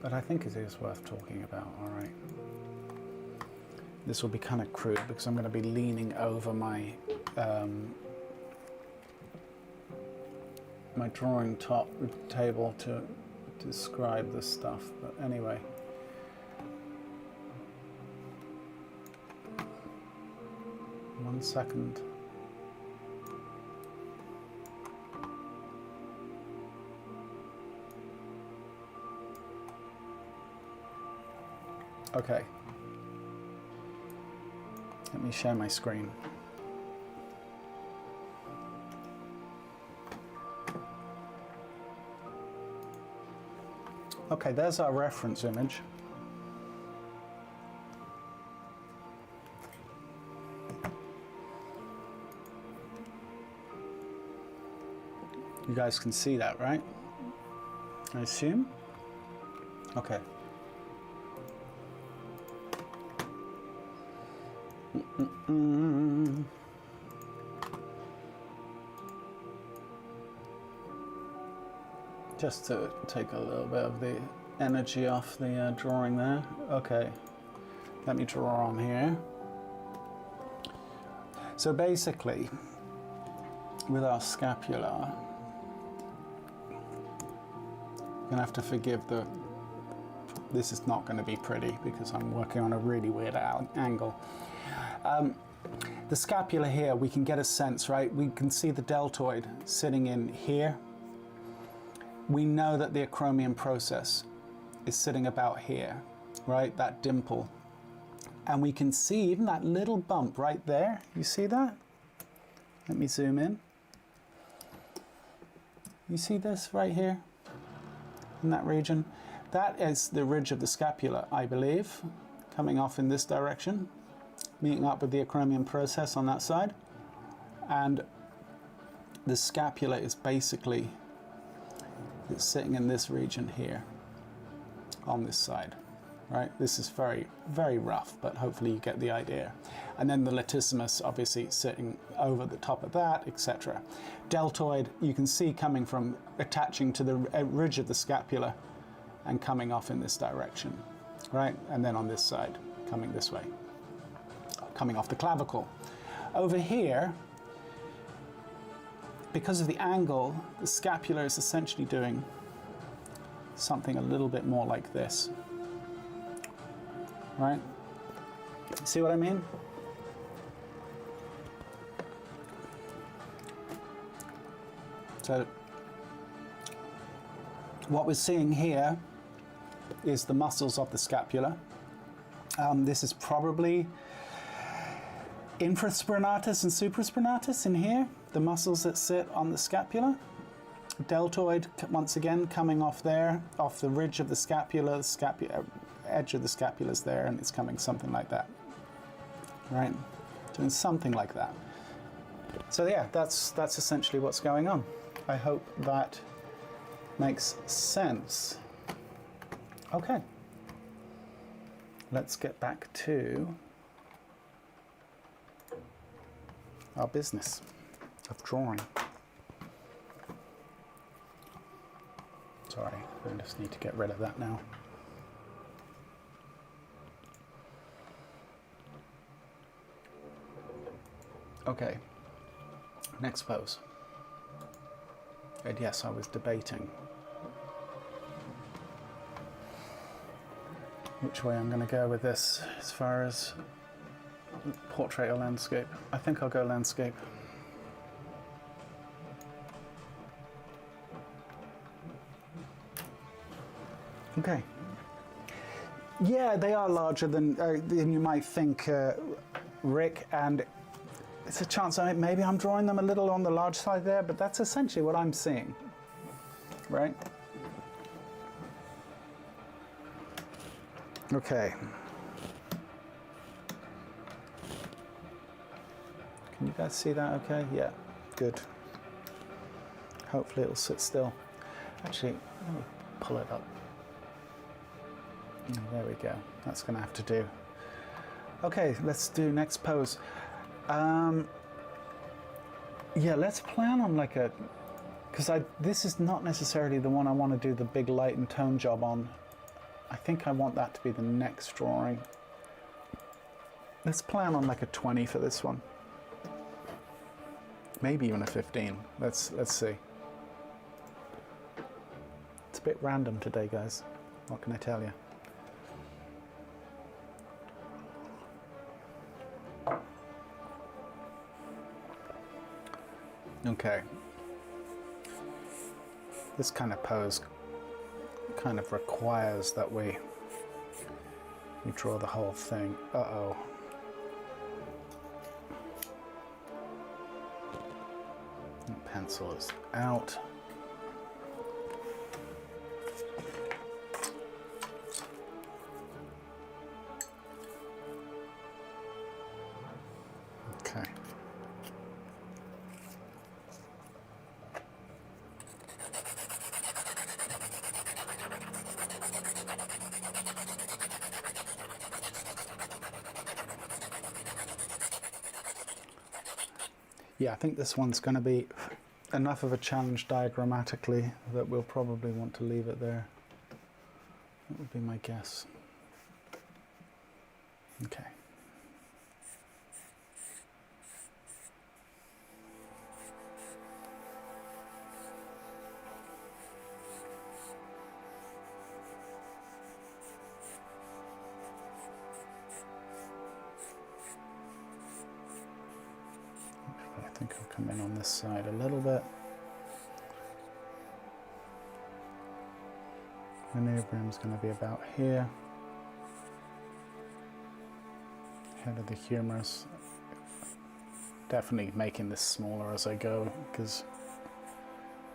but I think it is worth talking about. All right. This will be kind of crude because I'm going to be leaning over my my drawing top table to describe this stuff. But anyway. One second. Okay. Let me share my screen. Okay, there's our reference image. You guys can see that, right? I assume? Okay. Just to take a little bit of the energy off the drawing there. Okay, let me draw on here. So basically, with our scapula, you're gonna have to forgive this is not gonna be pretty because I'm working on a really weird angle. The scapula here, we can get a sense, right? We can see the deltoid sitting in here. We know that the acromion process is sitting about here, right? That dimple. And we can see even that little bump right there. You see that? Let me zoom in. You see this right here in that region? That is the ridge of the scapula, I believe, coming off in this direction, meeting up with the acromion process on that side. And the scapula is basically sitting in this region here on this side, right? This is very, very rough, but hopefully you get the idea. And then the latissimus obviously sitting over the top of that, etc. Deltoid, you can see coming from attaching to the ridge of the scapula and coming off in this direction, right? And then on this side, coming this way, coming off the clavicle. Over here, because of the angle, the scapula is essentially doing something a little bit more like this, right? See what I mean? So what we're seeing here is the muscles of the scapula. This is probably infraspinatus and supraspinatus in here, the muscles that sit on the scapula. Deltoid, once again, coming off there, off the ridge of the scapula, edge of the scapula is there, and it's coming something like that, right? Doing something like that. So yeah, that's essentially what's going on. I hope that makes sense. Okay, let's get back to our business of drawing. Sorry, I just need to get rid of that now. Okay, next pose. And yes, I was debating which way I'm going to go with this as far as portrait or landscape. I think I'll go landscape. Okay. Yeah, they are larger than you might think, Rick, and it's a chance maybe I'm drawing them a little on the large side there, but that's essentially what I'm seeing, right? Okay. Can you guys see that okay? Yeah, good. Hopefully it'll sit still. Actually, let me pull it up. There we go. That's going to have to do. Okay, let's do next pose. Yeah, let's plan on like a, because this is not necessarily the one I want to do the big light and tone job on. I think I want that to be the next drawing. Let's plan on like a 20 for this one. Maybe even a 15. Let's see. It's a bit random today, guys. What can I tell you? Okay. This kind of pose kind of requires that we draw the whole thing. Uh-oh. Pencil is out. Okay. Yeah, I think this one's going to be enough of a challenge diagrammatically that we'll probably want to leave it there. That would be my guess. Okay. I think I'll come in on this side a little bit. Maneuvering is going to be about here. Head of the humerus. Definitely making this smaller as I go because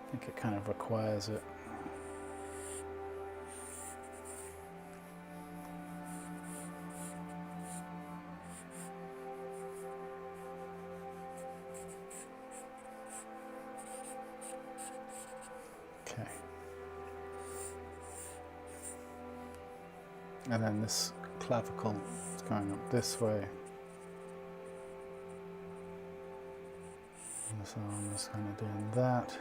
I think it kind of requires it. Okay. And then this clavicle is going up this way. And this arm is kind of doing that.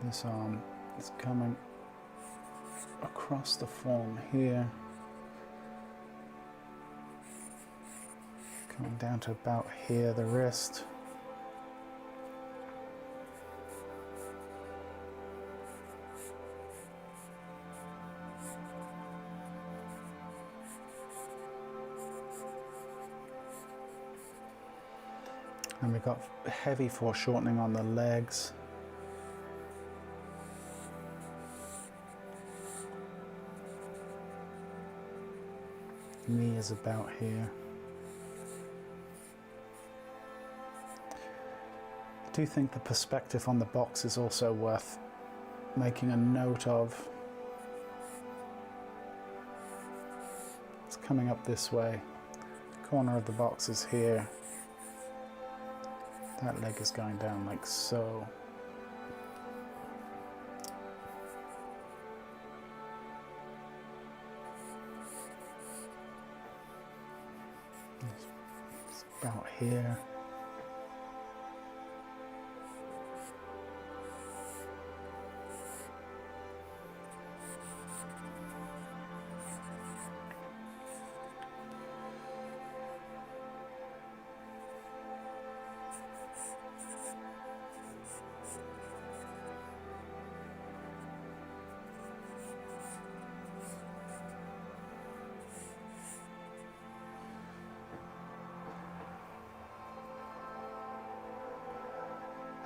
This arm is coming across the form here, coming down to about here, the wrist. And we've got heavy foreshortening on the legs. Knee is about here. I do think the perspective on the box is also worth making a note of. It's coming up this way. The corner of the box is here. That leg is going down like so. It's about here.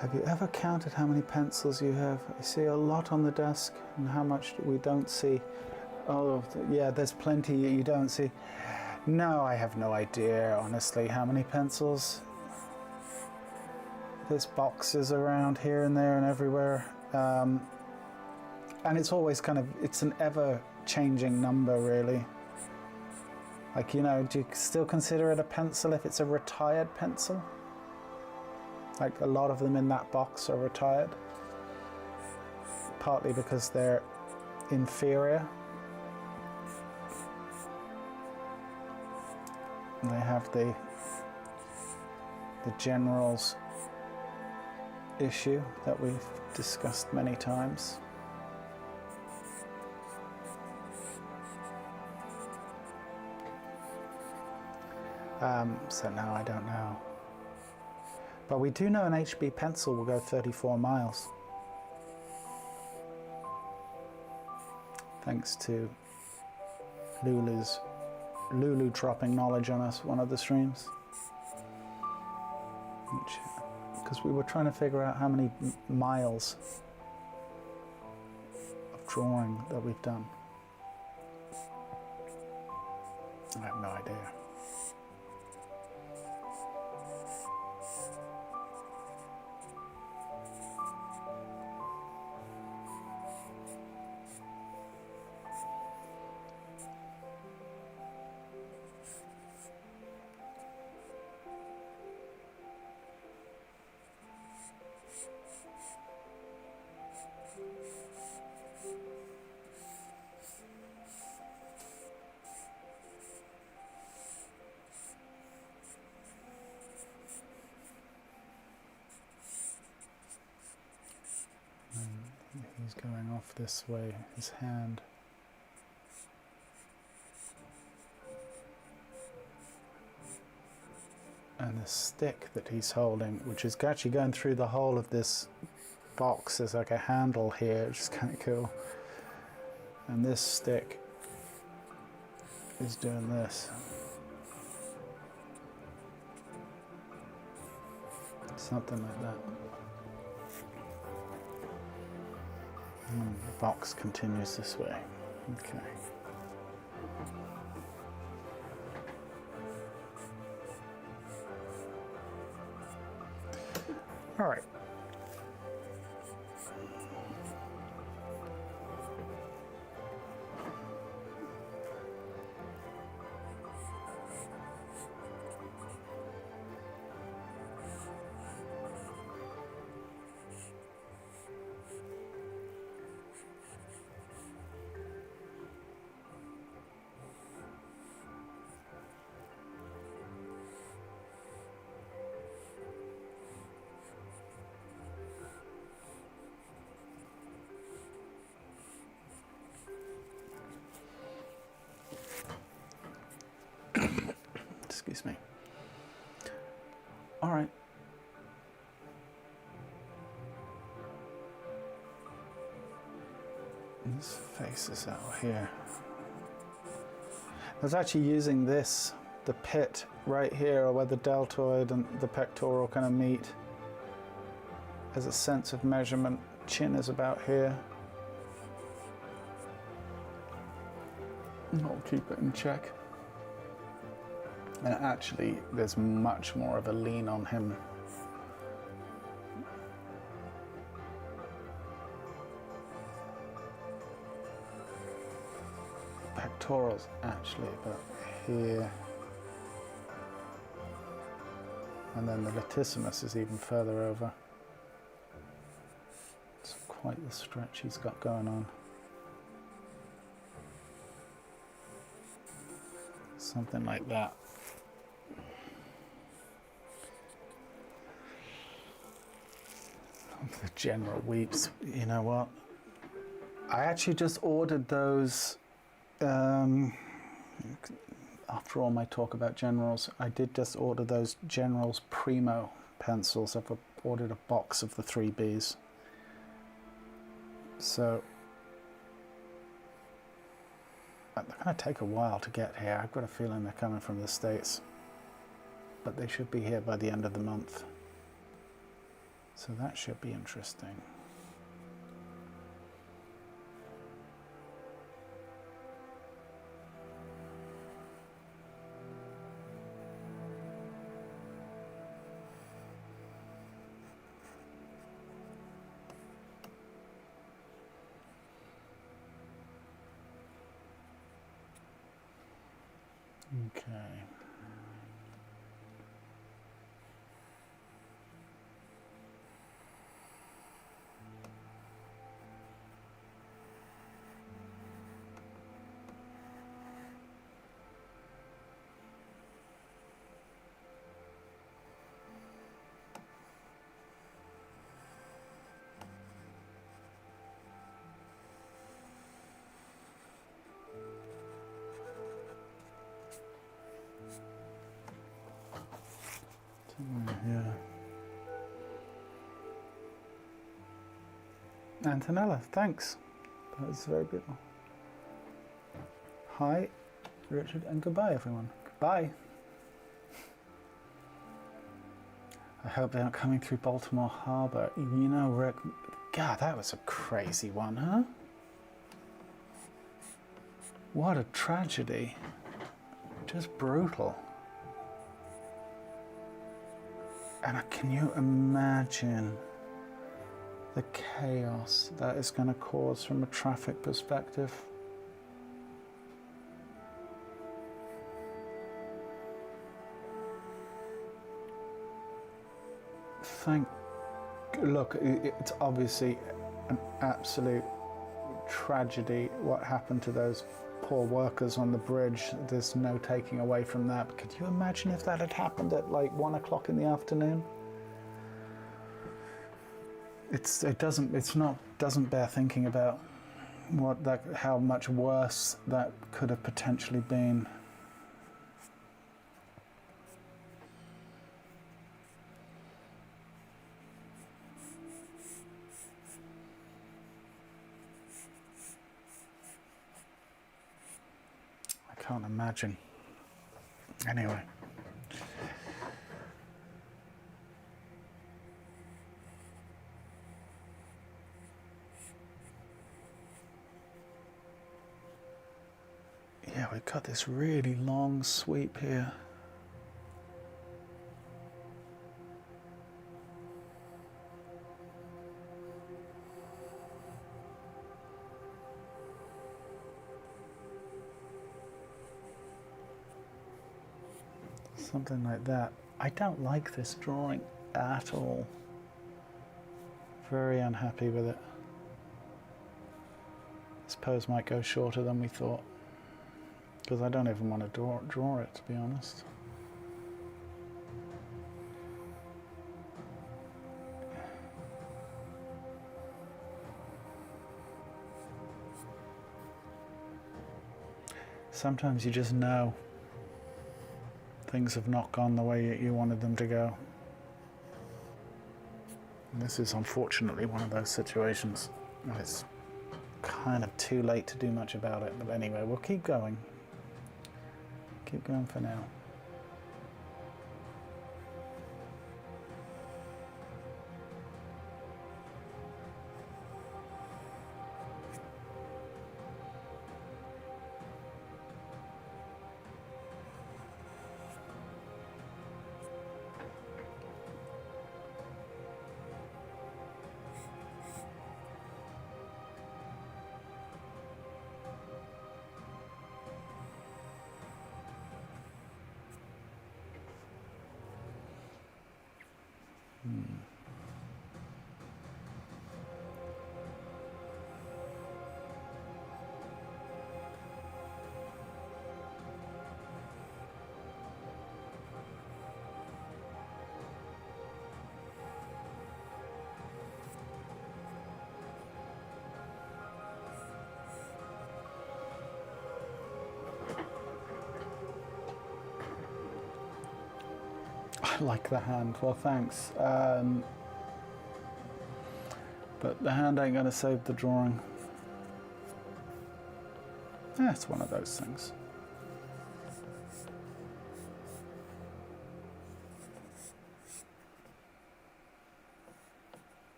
Have you ever counted how many pencils you have? I see a lot on the desk and how much we don't see. Oh, yeah, there's plenty you don't see. No, I have no idea, honestly, how many pencils. There's boxes around here and there and everywhere. And it's always kind of, it's an ever-changing number, really. Like, you know, do you still consider it a pencil if it's a retired pencil? Like a lot of them in that box are retired. partly because they're inferior. They have the generals issue that we've discussed many times. So now I don't know. But we do know an HB pencil will go 34 miles. Thanks to Lulu dropping knowledge on us one of the streams. Because we were trying to figure out how many miles of drawing that we've done. I have no idea. He's going off this way, his hand. And the stick that he's holding, which is actually going through the whole of this box, there's like a handle here, which is kind of cool. And this stick is doing this. Something like that. The box continues this way. Okay. All right. Excuse me. All right. His face is out here. I was actually using this, the pit right here, or where the deltoid and the pectoral kind of meet, as a sense of measurement. Chin is about here. I'll keep it in check. And actually, there's much more of a lean on him. Pectorals actually about here. And then the latissimus is even further over. It's quite the stretch he's got going on. Something like that. The general weeps. You know what? I actually just ordered those. After all my talk about generals, I did just order those Generals Primo pencils. I've ordered a box of the 3Bs. So they're going to take a while to get here. I've got a feeling they're coming from the States, but they should be here by the end of the month. So that should be interesting. Okay. Yeah. Antonella, thanks. That was very beautiful. Hi, Richard, and goodbye, everyone. Goodbye. I hope they're not coming through Baltimore Harbor. You know, Rick, God, that was a crazy one, huh? What a tragedy. Just brutal. And can you imagine the chaos that is going to cause from a traffic perspective? Look, it's obviously an absolute tragedy what happened to those poor workers on the bridge. There's no taking away from that. But could you imagine if that had happened at like 1 o'clock in the afternoon? It doesn't bear thinking about how much worse that could have potentially been. I can't imagine. Anyway. Yeah, we've got this really long sweep here. Something like that. I don't like this drawing at all. Very unhappy with it. This pose might go shorter than we thought, because I don't even want to draw it, to be honest. Sometimes you just know things have not gone the way you wanted them to go. And this is unfortunately one of those situations. It's kind of too late to do much about it, but anyway, we'll keep going. Keep going for now. I like the hand. Well, thanks. But the hand ain't going to save the drawing. Yeah, it's one of those things.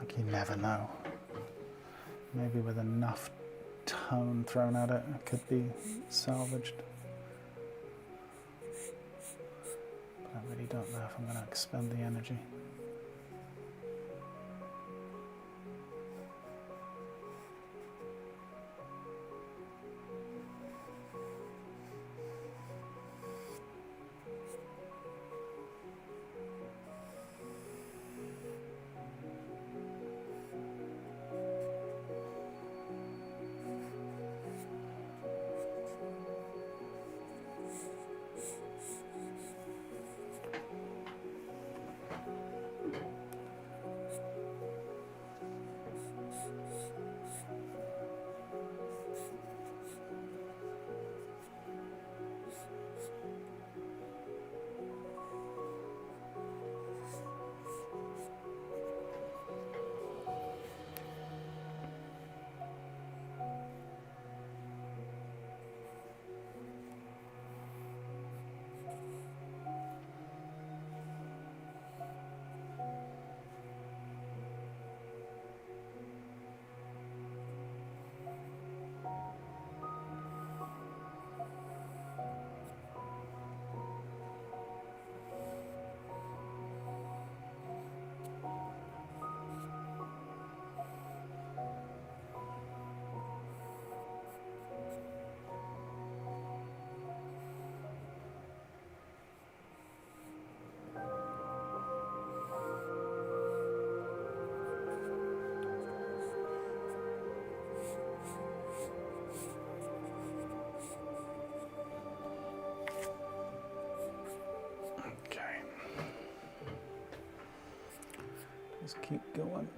Like you never know. Maybe with enough tone thrown at it, it could be salvaged. But I really don't know if I'm going to expend the energy. just keep going.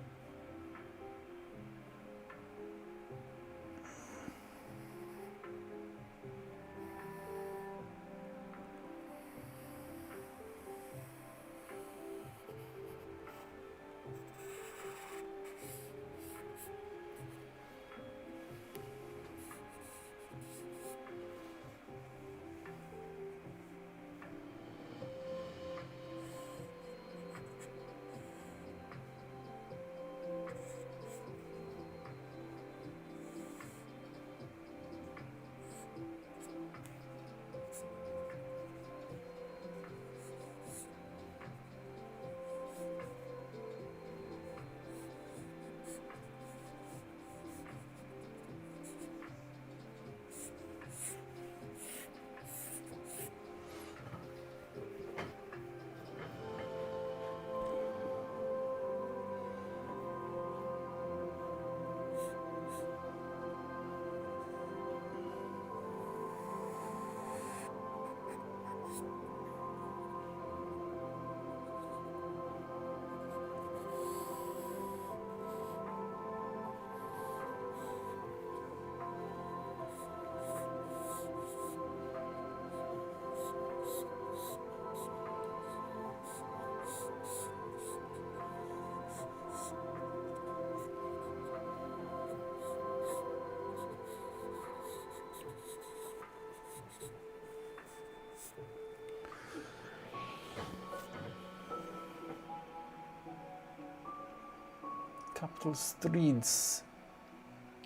Capital Streets.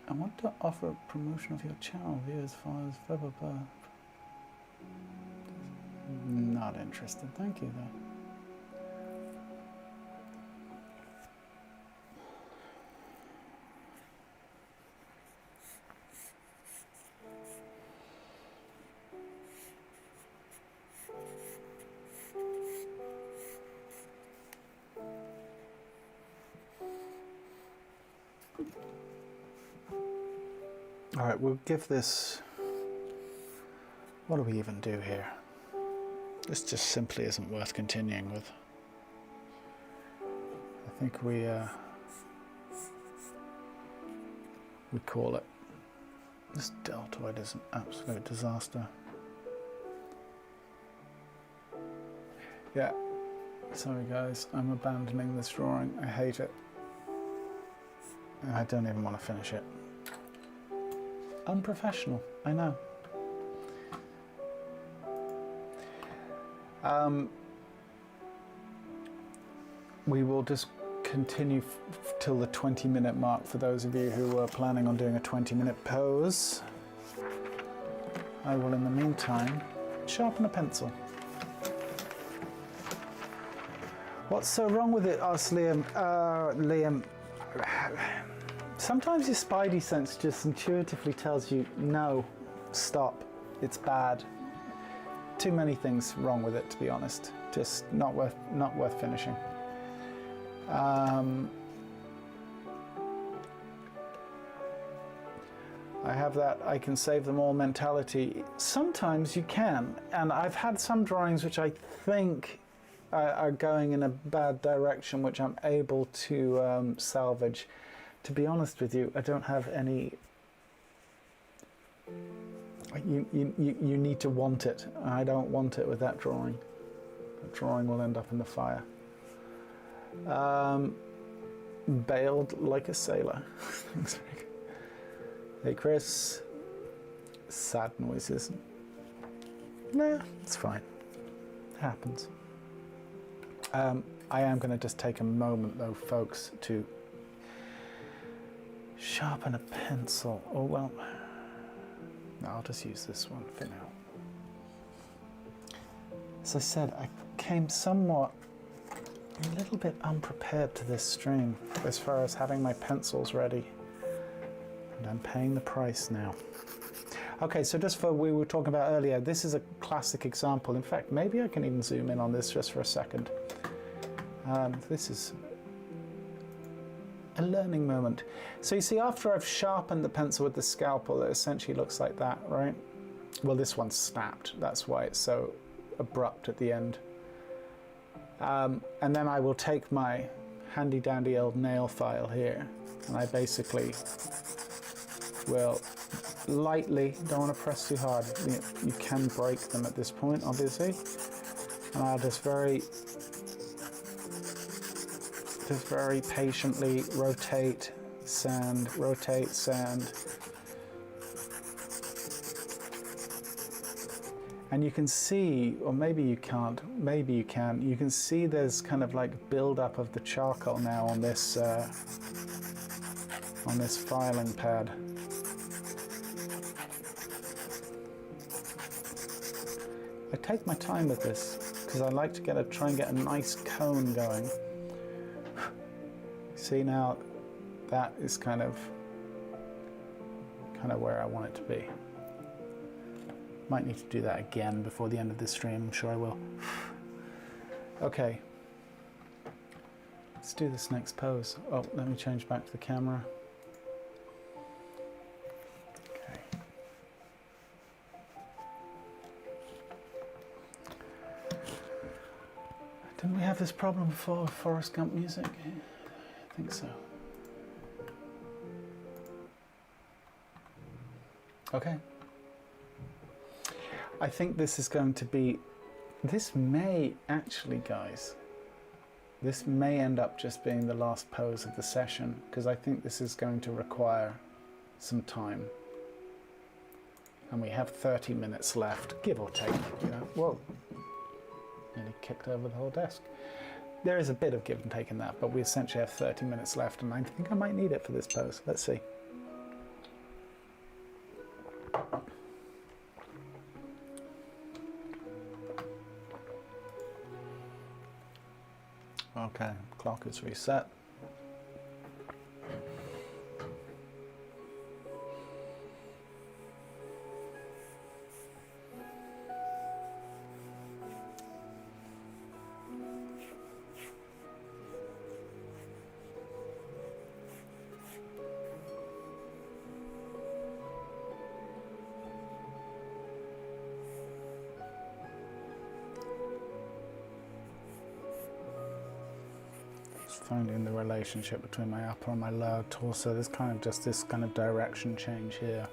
I want to offer a promotion of your channel via as far as blah blah blah. Not interested, thank you though. All right, we'll give this, what do we even do here? This just simply isn't worth continuing with. I think we call it. This deltoid is an absolute disaster. Yeah, sorry guys, I'm abandoning this drawing. I hate it. And I don't even want to finish it. Unprofessional, I know. We will just continue till the 20-minute mark for those of you who are planning on doing a 20-minute pose. I will, in the meantime, sharpen a pencil. What's so wrong with it? Asked Liam. Liam, sometimes your spidey sense just intuitively tells you, no, stop, it's bad. Too many things wrong with it, to be honest. Just not worth finishing. I have that I can save them all mentality. Sometimes you can, and I've had some drawings which I think are going in a bad direction, which I'm able to salvage. To be honest with you, I don't have any. You need to want it. I don't want it with that drawing. The drawing will end up in the fire. Bailed like a sailor. Thanks, Rick. Hey, Chris. Sad noises. Nah, it's fine. It happens. I am going to just take a moment, though, folks, to sharpen a pencil. Oh, well, no, I'll just use this one for now. As I said, I came somewhat a little bit unprepared to this stream as far as having my pencils ready. And I'm paying the price now. Okay, so just for we were talking about earlier, this is a classic example. In fact, maybe I can even zoom in on this just for a second. This is a learning moment. So you see, after I've sharpened the pencil with the scalpel, it essentially looks like that, right? Well, this one's snapped. That's why it's so abrupt at the end. And then I will take my handy dandy old nail file here, and I basically will lightly, don't want to press too hard, you can break them at this point obviously, and I'll just very patiently rotate, sand, rotate, sand. And you can see, or maybe you can't, maybe you can, you can see there's kind of like build-up of the charcoal now on this filing pad. I take my time with this because I like to try and get a nice cone going. See, now that is kind of where I want it to be. Might need to do that again before the end of this stream. I'm sure I will. Okay. Let's do this next pose. Oh, let me change back to the camera. Okay. Didn't we have this problem before with Forrest Gump music? I think so. Okay. I think this is going to be, this may actually, guys, this may end up just being the last pose of the session, because I think this is going to require some time. And we have 30 minutes left, give or take, you know. Whoa, nearly kicked over the whole desk. There is a bit of give and take in that, but we essentially have 30 minutes left, and I think I might need it for this pose. Let's see. Okay, clock is reset. Finding the relationship between my upper and my lower torso. There's kind of just this kind of direction change here.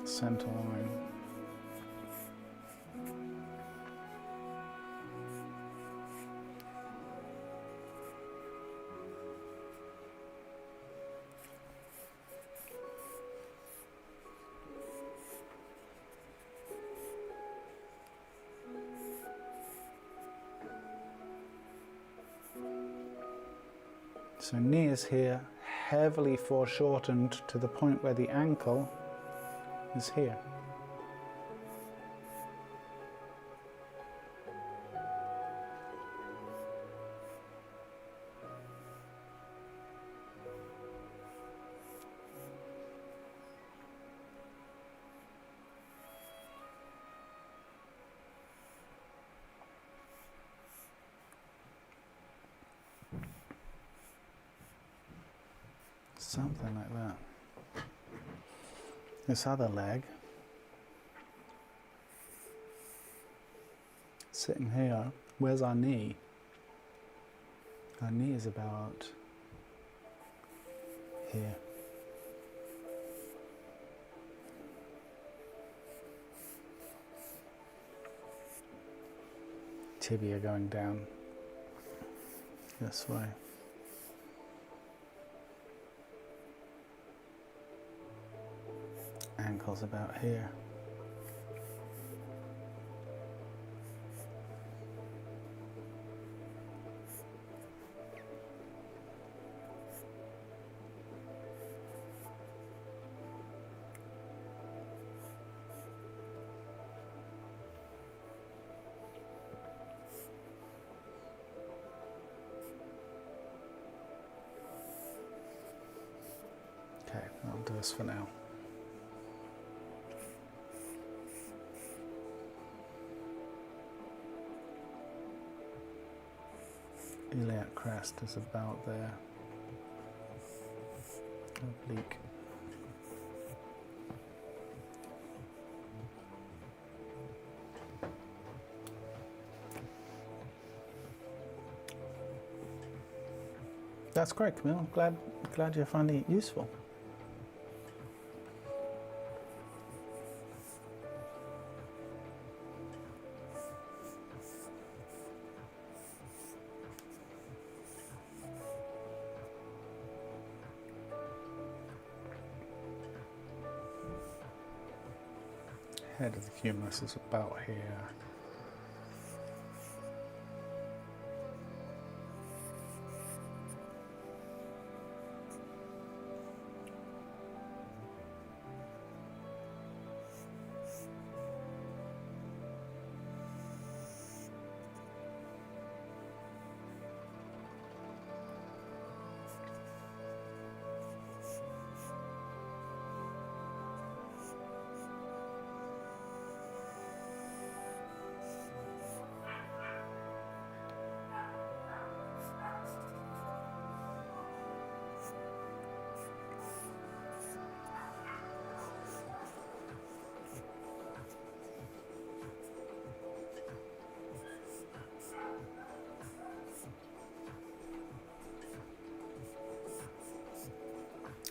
Center line. So knee is here, heavily foreshortened to the point where the ankle is here. Something like that. This other leg, sitting here, where's our knee? Our knee is about here. Tibia going down this way. Ankles about here. Okay, that'll do us for now. Iliac crest is about there. Oblique. That's great, Camille. Glad you're finding it useful. Head of the humerus is about here.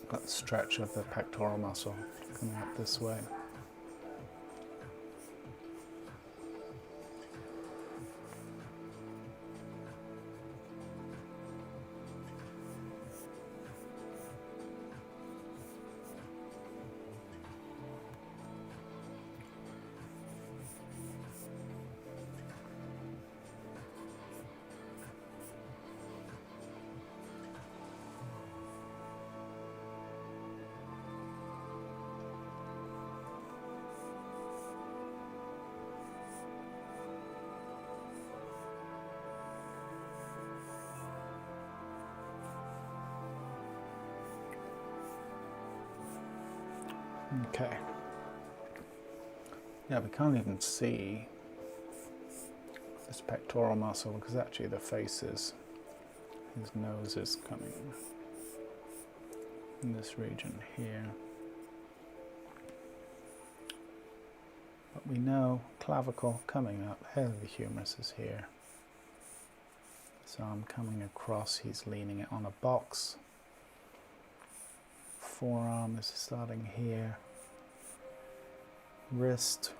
Got the stretch of the pectoral muscle coming up this way. Okay. Yeah, we can't even see this pectoral muscle because actually the face is, his nose is coming in this region here. But we know clavicle coming up, head of the humerus is here. So I'm coming across, he's leaning it on a box. Forearm is starting here. Wrist.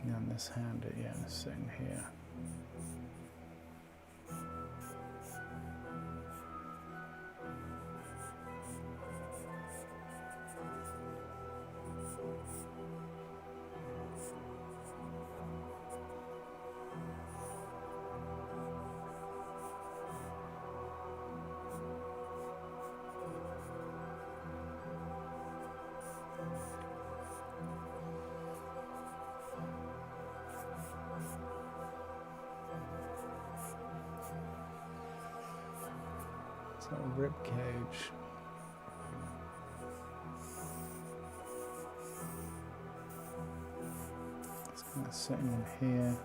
And this hand, yeah, sitting here. So rib cage. It's kind of sitting in here.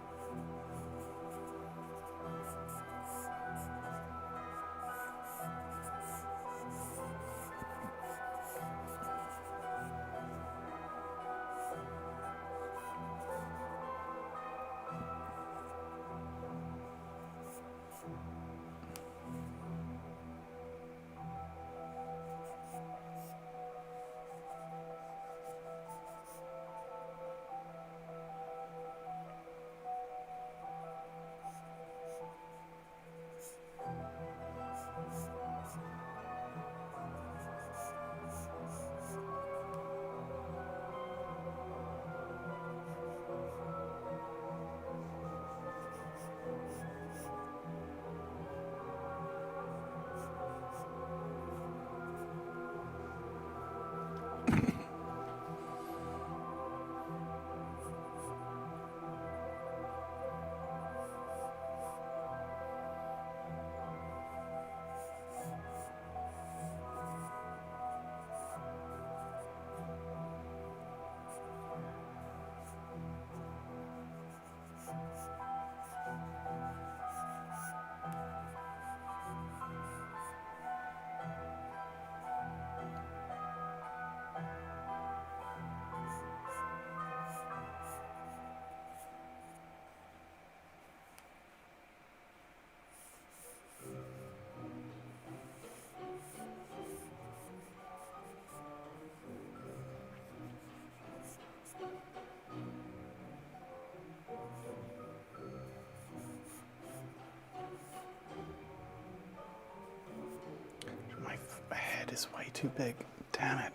is way too big. Damn it.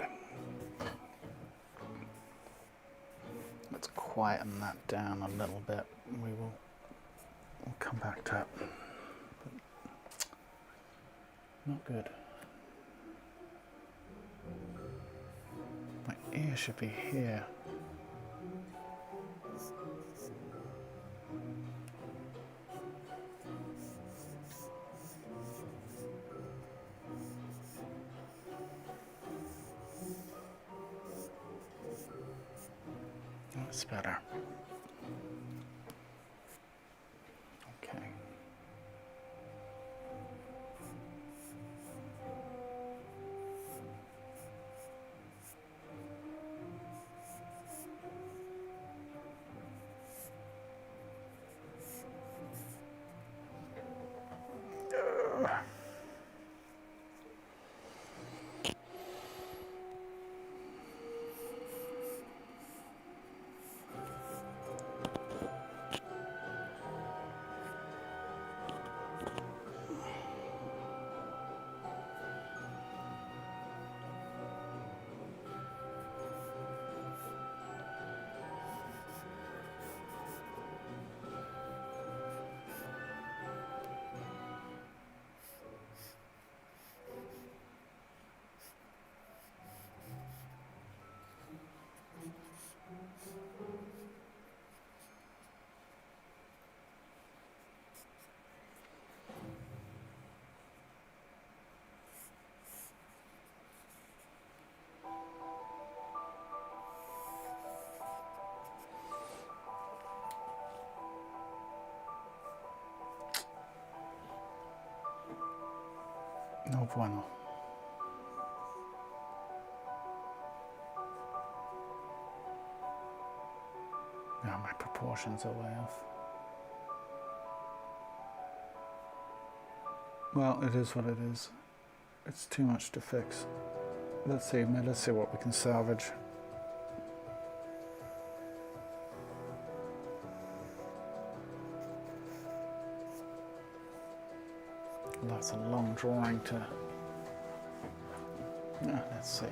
Let's quieten that down a little bit. We'll come back to it. But not good. My ear should be here. That's better. Okay. No bueno. Yeah, my proportions are way off. Well, it is what it is. It's too much to fix. Let's see what we can salvage. That's a long drawing to... let's see.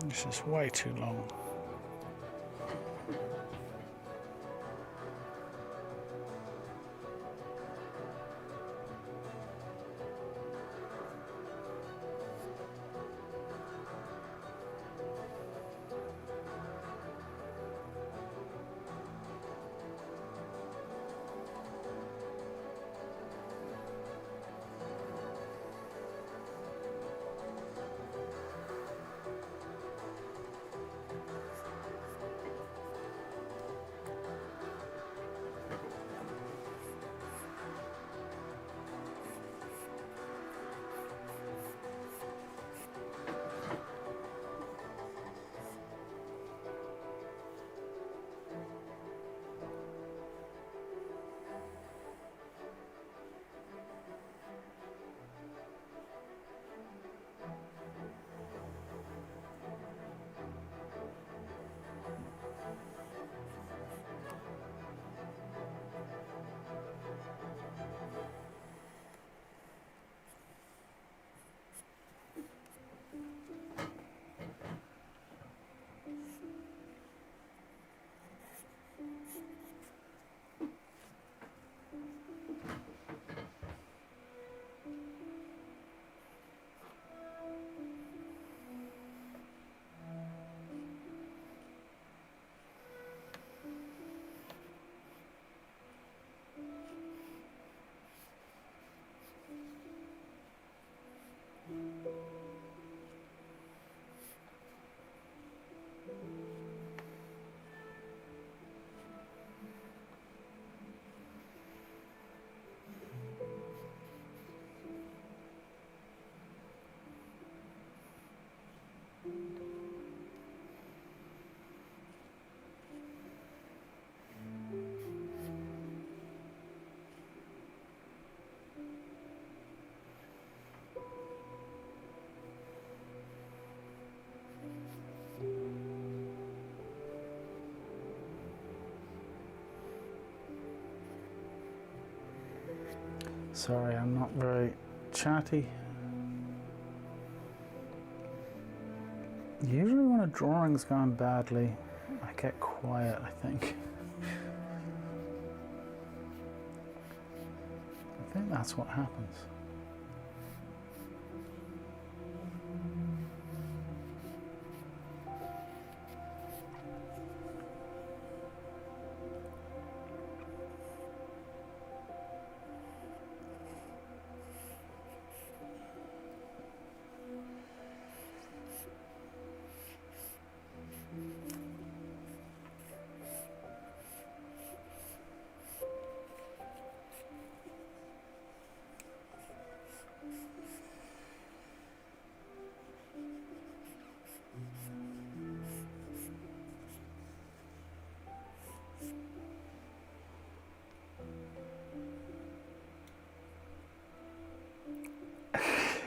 This is way too long. Sorry, I'm not very chatty. Usually when a drawing's gone badly, I get quiet, I think. I think that's what happens.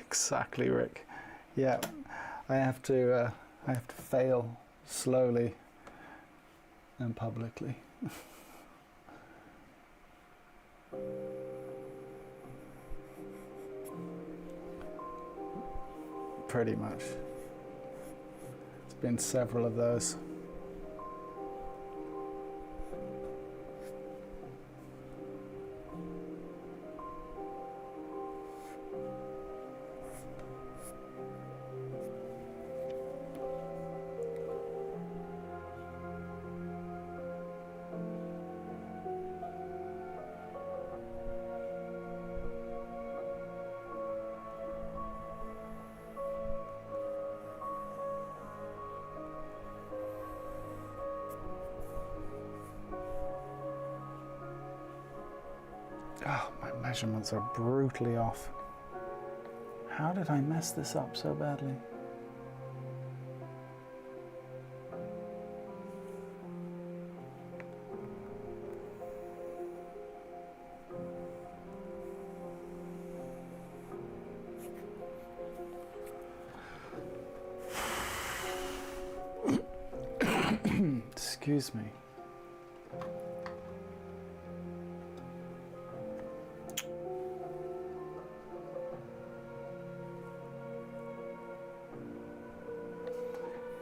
Exactly, Rick. Yeah, I have to fail slowly and publicly. Pretty much. It's been several of those. Oh, my measurements are brutally off. How did I mess this up so badly? Excuse me.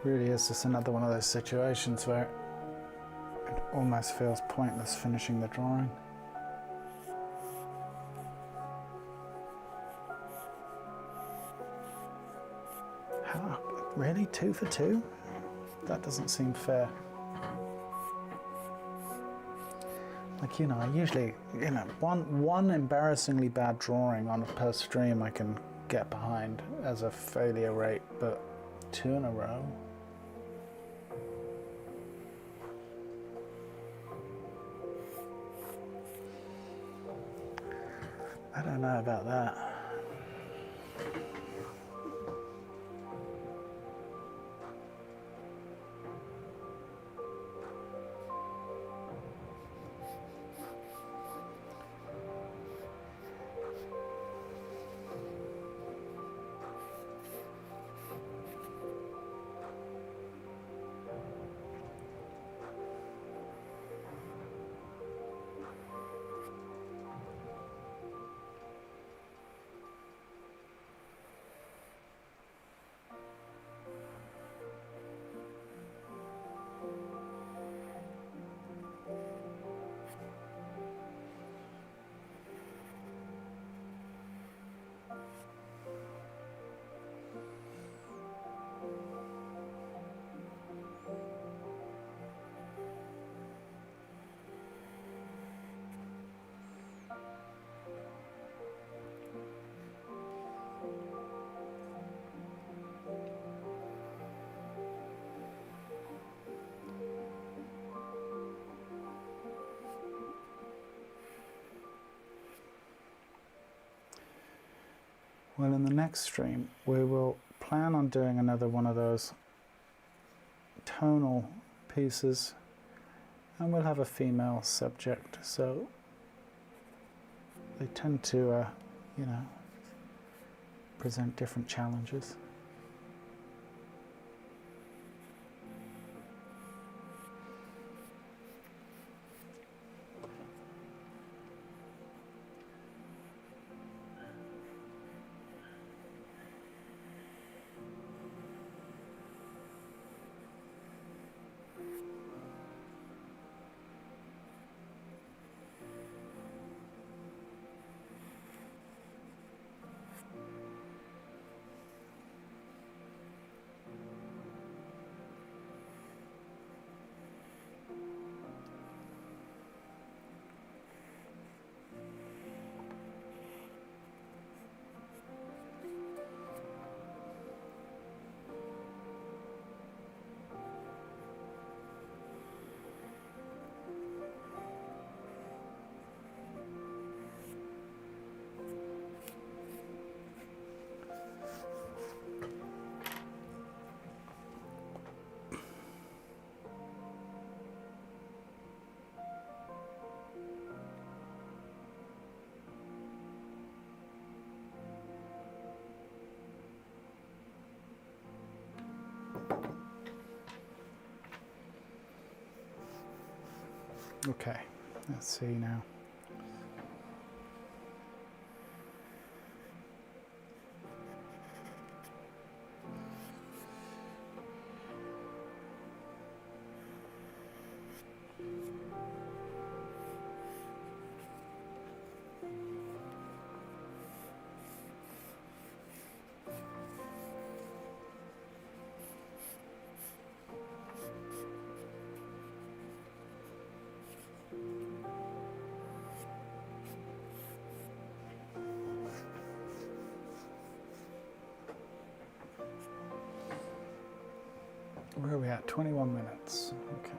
Really is just another one of those situations where it almost feels pointless finishing the drawing. How? Really? 2 for 2? That doesn't seem fair. Like, you know, I usually, you know, one embarrassingly bad drawing on a per stream I can get behind as a failure rate, but 2 in a row? I don't know about that. Well, in the next stream, we will plan on doing another one of those tonal pieces, and we'll have a female subject, so they tend to, you know, present different challenges. Okay, let's see now. Where are we at? 21 minutes. Okay.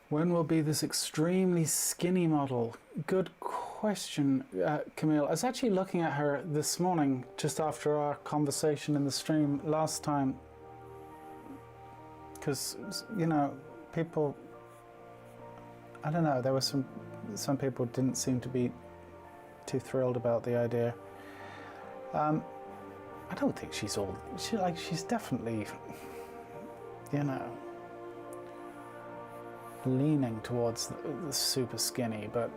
When will be this extremely skinny model? Good question, Camille. I was actually looking at her this morning, just after our conversation in the stream last time. Because, you know, people, I don't know, there were some people didn't seem to be too thrilled about the idea. I don't think she's definitely, you know, leaning towards the super skinny, but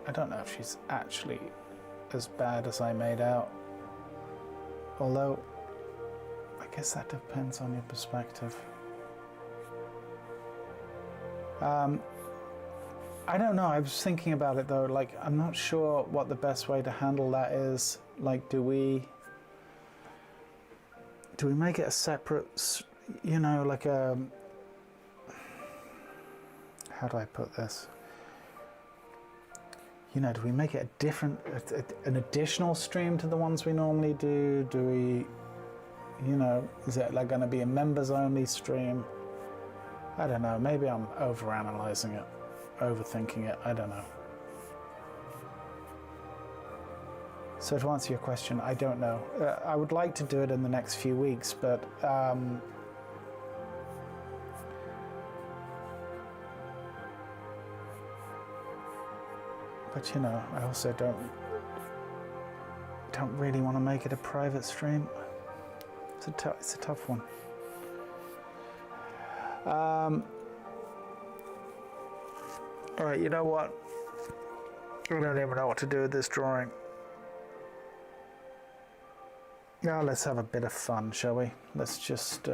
I don't know if she's actually as bad as I made out. Although, I guess that depends on your perspective. I don't know, I was thinking about it though, like, I'm not sure what the best way to handle that is. Like, do we make it a separate, you know, like a, how do I put this? You know, do we make it a different, an additional stream to the ones we normally do? Do we, you know, is it like going to be a members only stream? I don't know, maybe I'm overanalyzing it, overthinking it, I don't know. So to answer your question, I don't know. I would like to do it in the next few weeks, but you know, I also don't really want to make it a private stream. It's a tough one. All right, you know what? I don't even know what to do with this drawing. Yeah, let's have a bit of fun, shall we? Let's just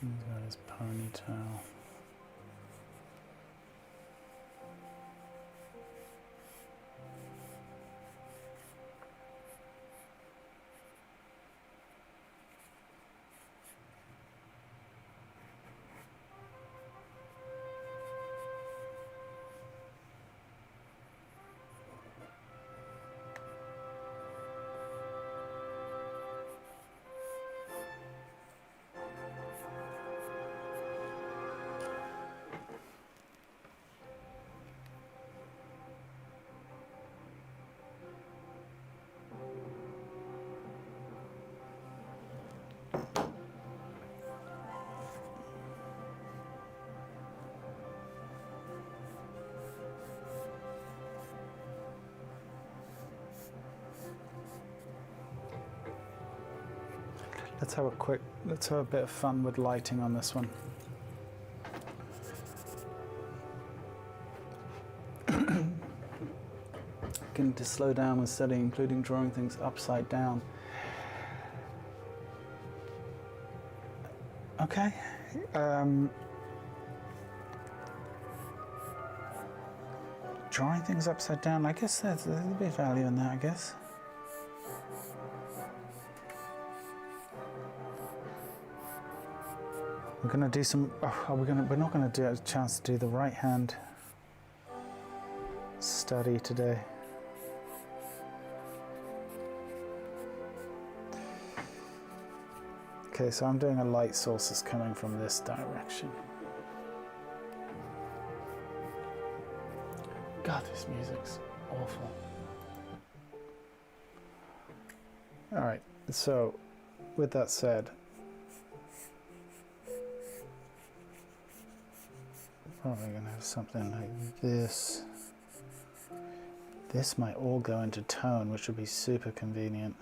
he's got his ponytail. let's have a bit of fun with lighting on this one. Begin to slow down with study, including drawing things upside down. Okay. Drawing things upside down, I guess there's a bit of value in that, I guess. We're gonna do some, we're not gonna do a chance to do the right hand study today. Okay, so I'm doing a light source that's coming from this direction. God, this music's awful. All right, so with that said, probably gonna have something like this. This might all go into tone, which would be super convenient.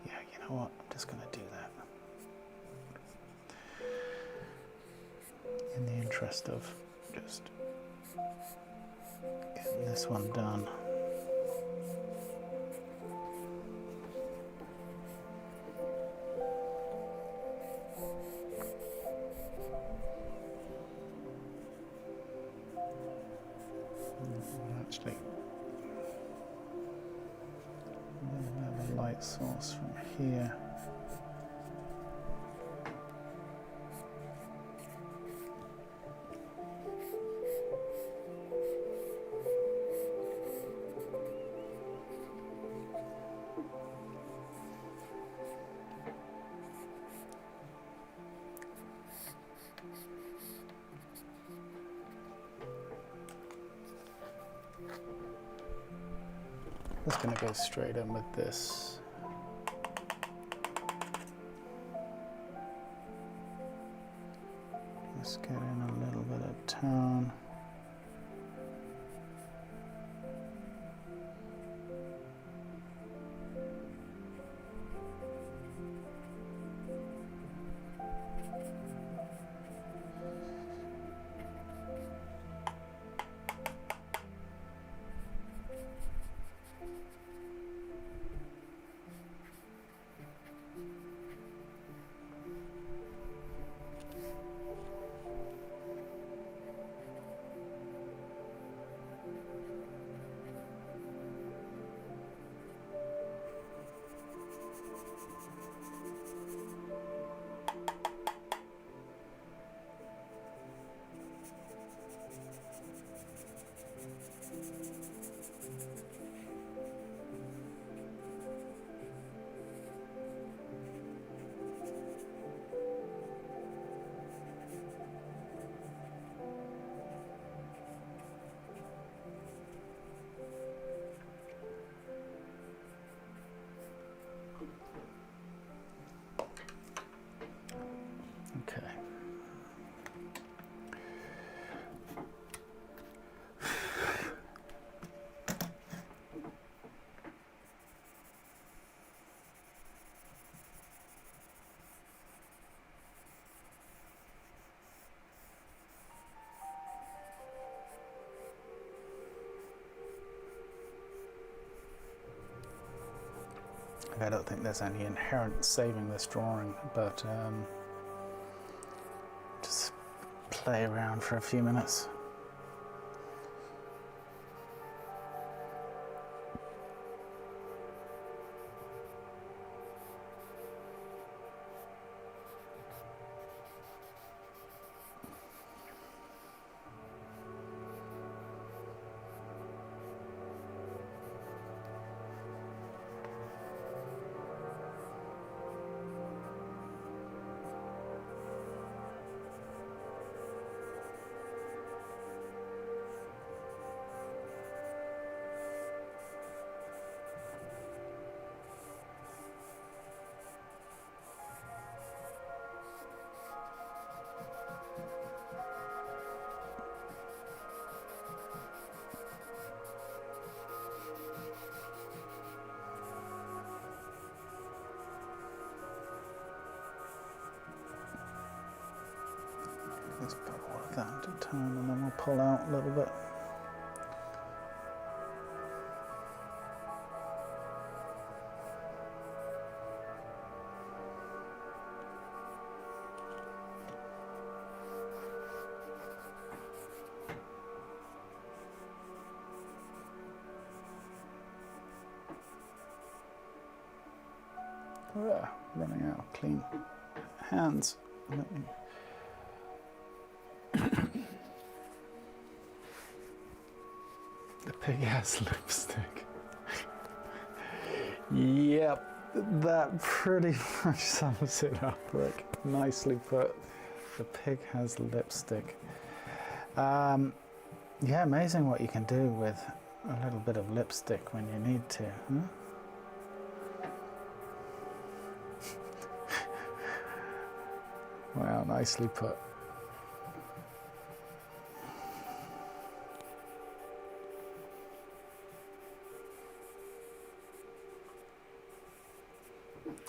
Yeah, you know what? I'm just gonna do that. In the interest of just getting this one done. Actually, another light source from here. Just going to go straight in with this. Just get in a little bit of tone. Okay. I don't think there's any inherent saving this drawing, but just play around for a few minutes. Let's put all of that into tone and then we'll pull out a little bit. Running out of clean hands. The pig has lipstick. Yep, that pretty much sums it up, Rick. Nicely put. The pig has lipstick. Yeah, amazing what you can do with a little bit of lipstick when you need to. Huh? Wow, nicely put.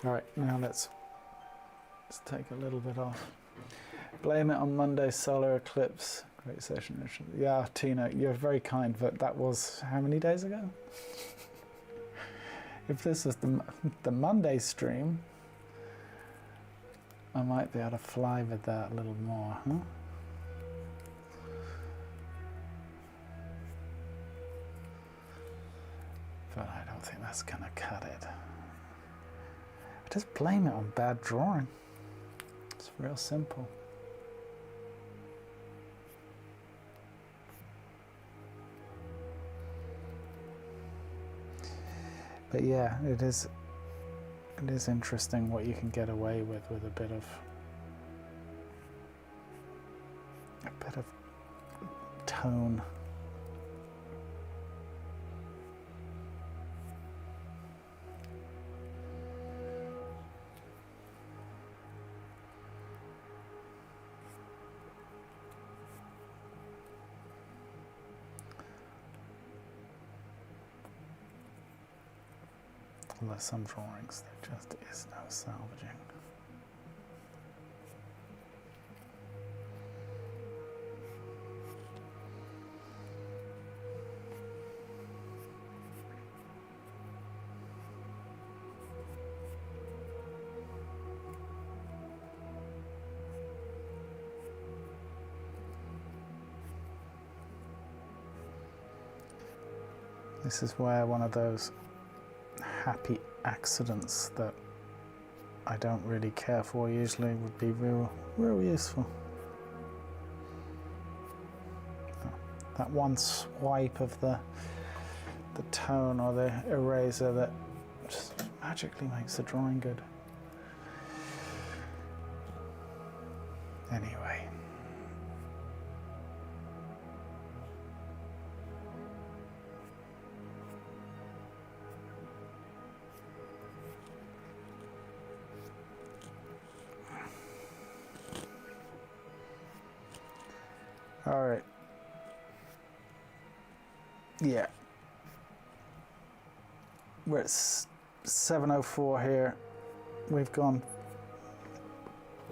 All right, now let's take a little bit off. Blame it on Monday's solar eclipse. Great session. Yeah, Tina, you're very kind, but that was how many days ago? If this is the Monday stream, I might be able to fly with that a little more, huh? But I don't think that's gonna cut it. I just blame it on bad drawing. It's real simple. But yeah, it is interesting what you can get away with a bit of tone. Although some drawings, there just is no salvaging. This is where one of those happy accidents that I don't really care for usually would be real useful. That one swipe of the tone or the eraser that just magically makes the drawing good. Anyway. All right. Yeah. We're at 7:04 here. We've gone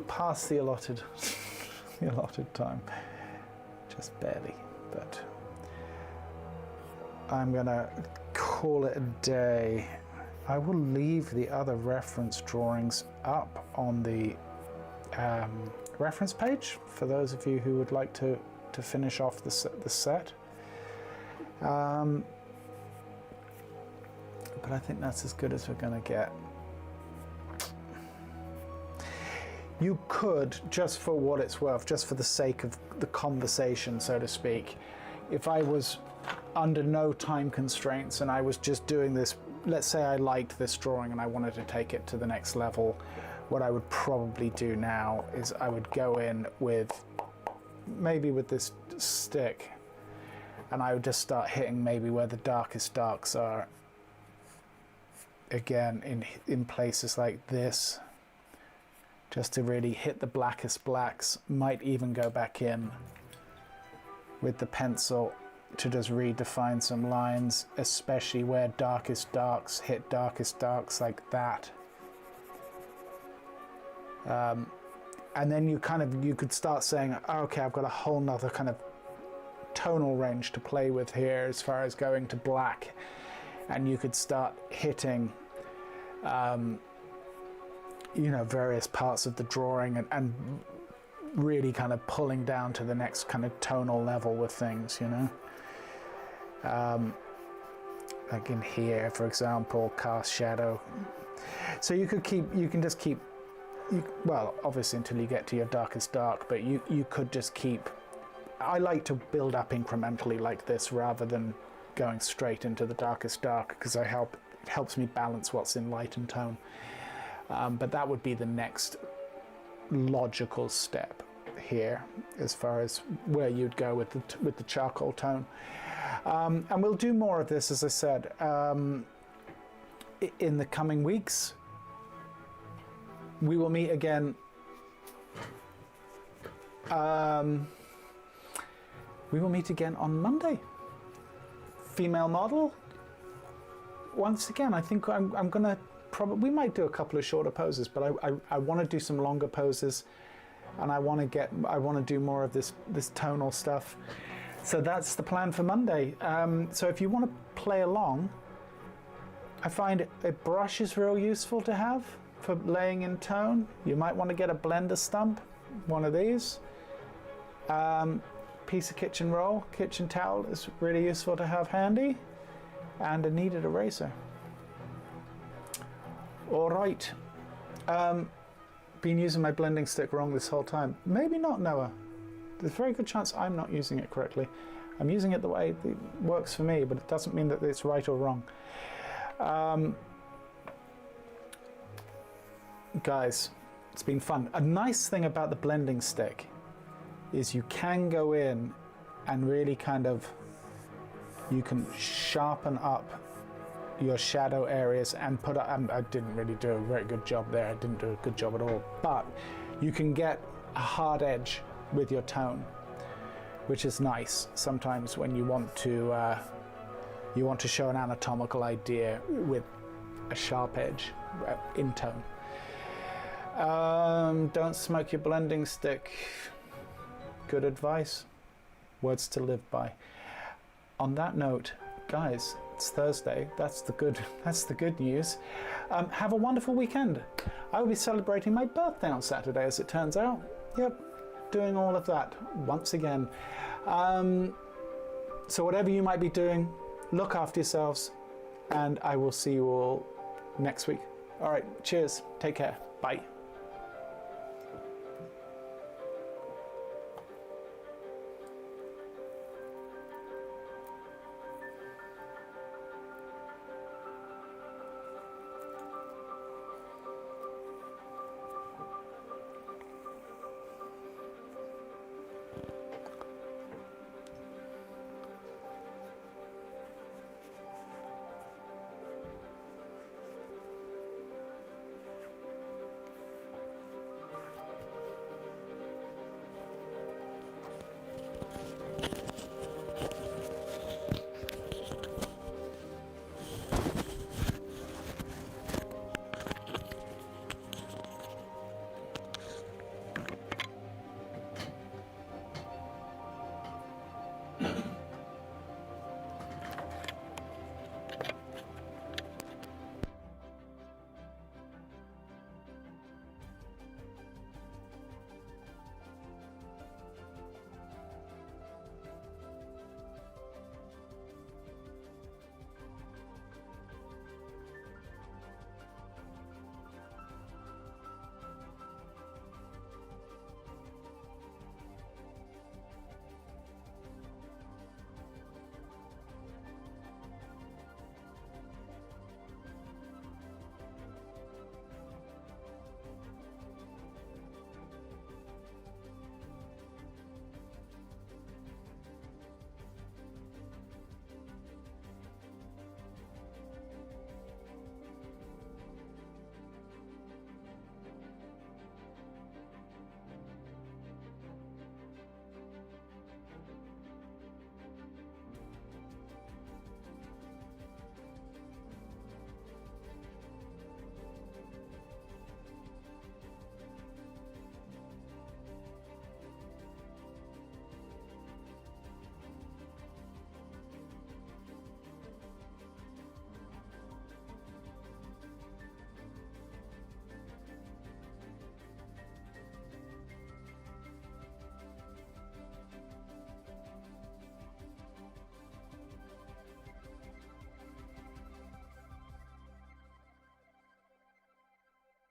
past the allotted time. Just barely, but I'm gonna call it a day. I will leave the other reference drawings up on the reference page for those of you who would like to finish off the set. But I think that's as good as we're going to get. You could, just for what it's worth, just for the sake of the conversation, so to speak, if I was under no time constraints and I was just doing this, let's say I liked this drawing and I wanted to take it to the next level, what I would probably do now is I would go in with, maybe with this stick, and I would just start hitting maybe where the darkest darks are. Again, in places like this, just to really hit the blackest blacks. Might even go back in with the pencil to just redefine some lines, especially where darkest darks hit darkest darks like that. And then you could start saying, okay, I've got a whole nother kind of tonal range to play with here as far as going to black. And you could start hitting, you know, various parts of the drawing and really kind of pulling down to the next kind of tonal level with things, you know. Like in here, for example, cast shadow. So you can just keep, well, obviously until you get to your darkest dark, but you could just keep, I like to build up incrementally like this rather than going straight into the darkest dark, because it helps me balance what's in light and tone. But that would be the next logical step here as far as where you'd go with the charcoal tone. And we'll do more of this, as I said, in the coming weeks. We will meet again. We will meet again on Monday. Female model. Once again, I think I'm gonna we might do a couple of shorter poses, but I want to do some longer poses, and I want to do more of this tonal stuff. So that's the plan for Monday. So if you want to play along, I find a brush is real useful to have for laying in tone. You might want to get a blender stump, one of these. Piece of kitchen roll, kitchen towel is really useful to have handy, and a kneaded eraser. All right. Been using my blending stick wrong this whole time. Maybe not, Noah. There's a very good chance I'm not using it correctly. I'm using it the way it works for me, but it doesn't mean that it's right or wrong. Guys, it's been fun. A nice thing about the blending stick is you can go in and really kind of, you can sharpen up your shadow areas and put up, I didn't really do a very good job there. I didn't do a good job at all, but you can get a hard edge with your tone, which is nice sometimes when you want to show an anatomical idea with a sharp edge in tone. Don't smoke your blending stick. Good advice. Words to live by. On that note, guys, it's Thursday. That's the good news. Have a wonderful weekend. I will be celebrating my birthday on Saturday, as it turns out. Yep, doing all of that once again. So whatever you might be doing, look after yourselves, and I will see you all next week. All right, cheers. Take care. Bye.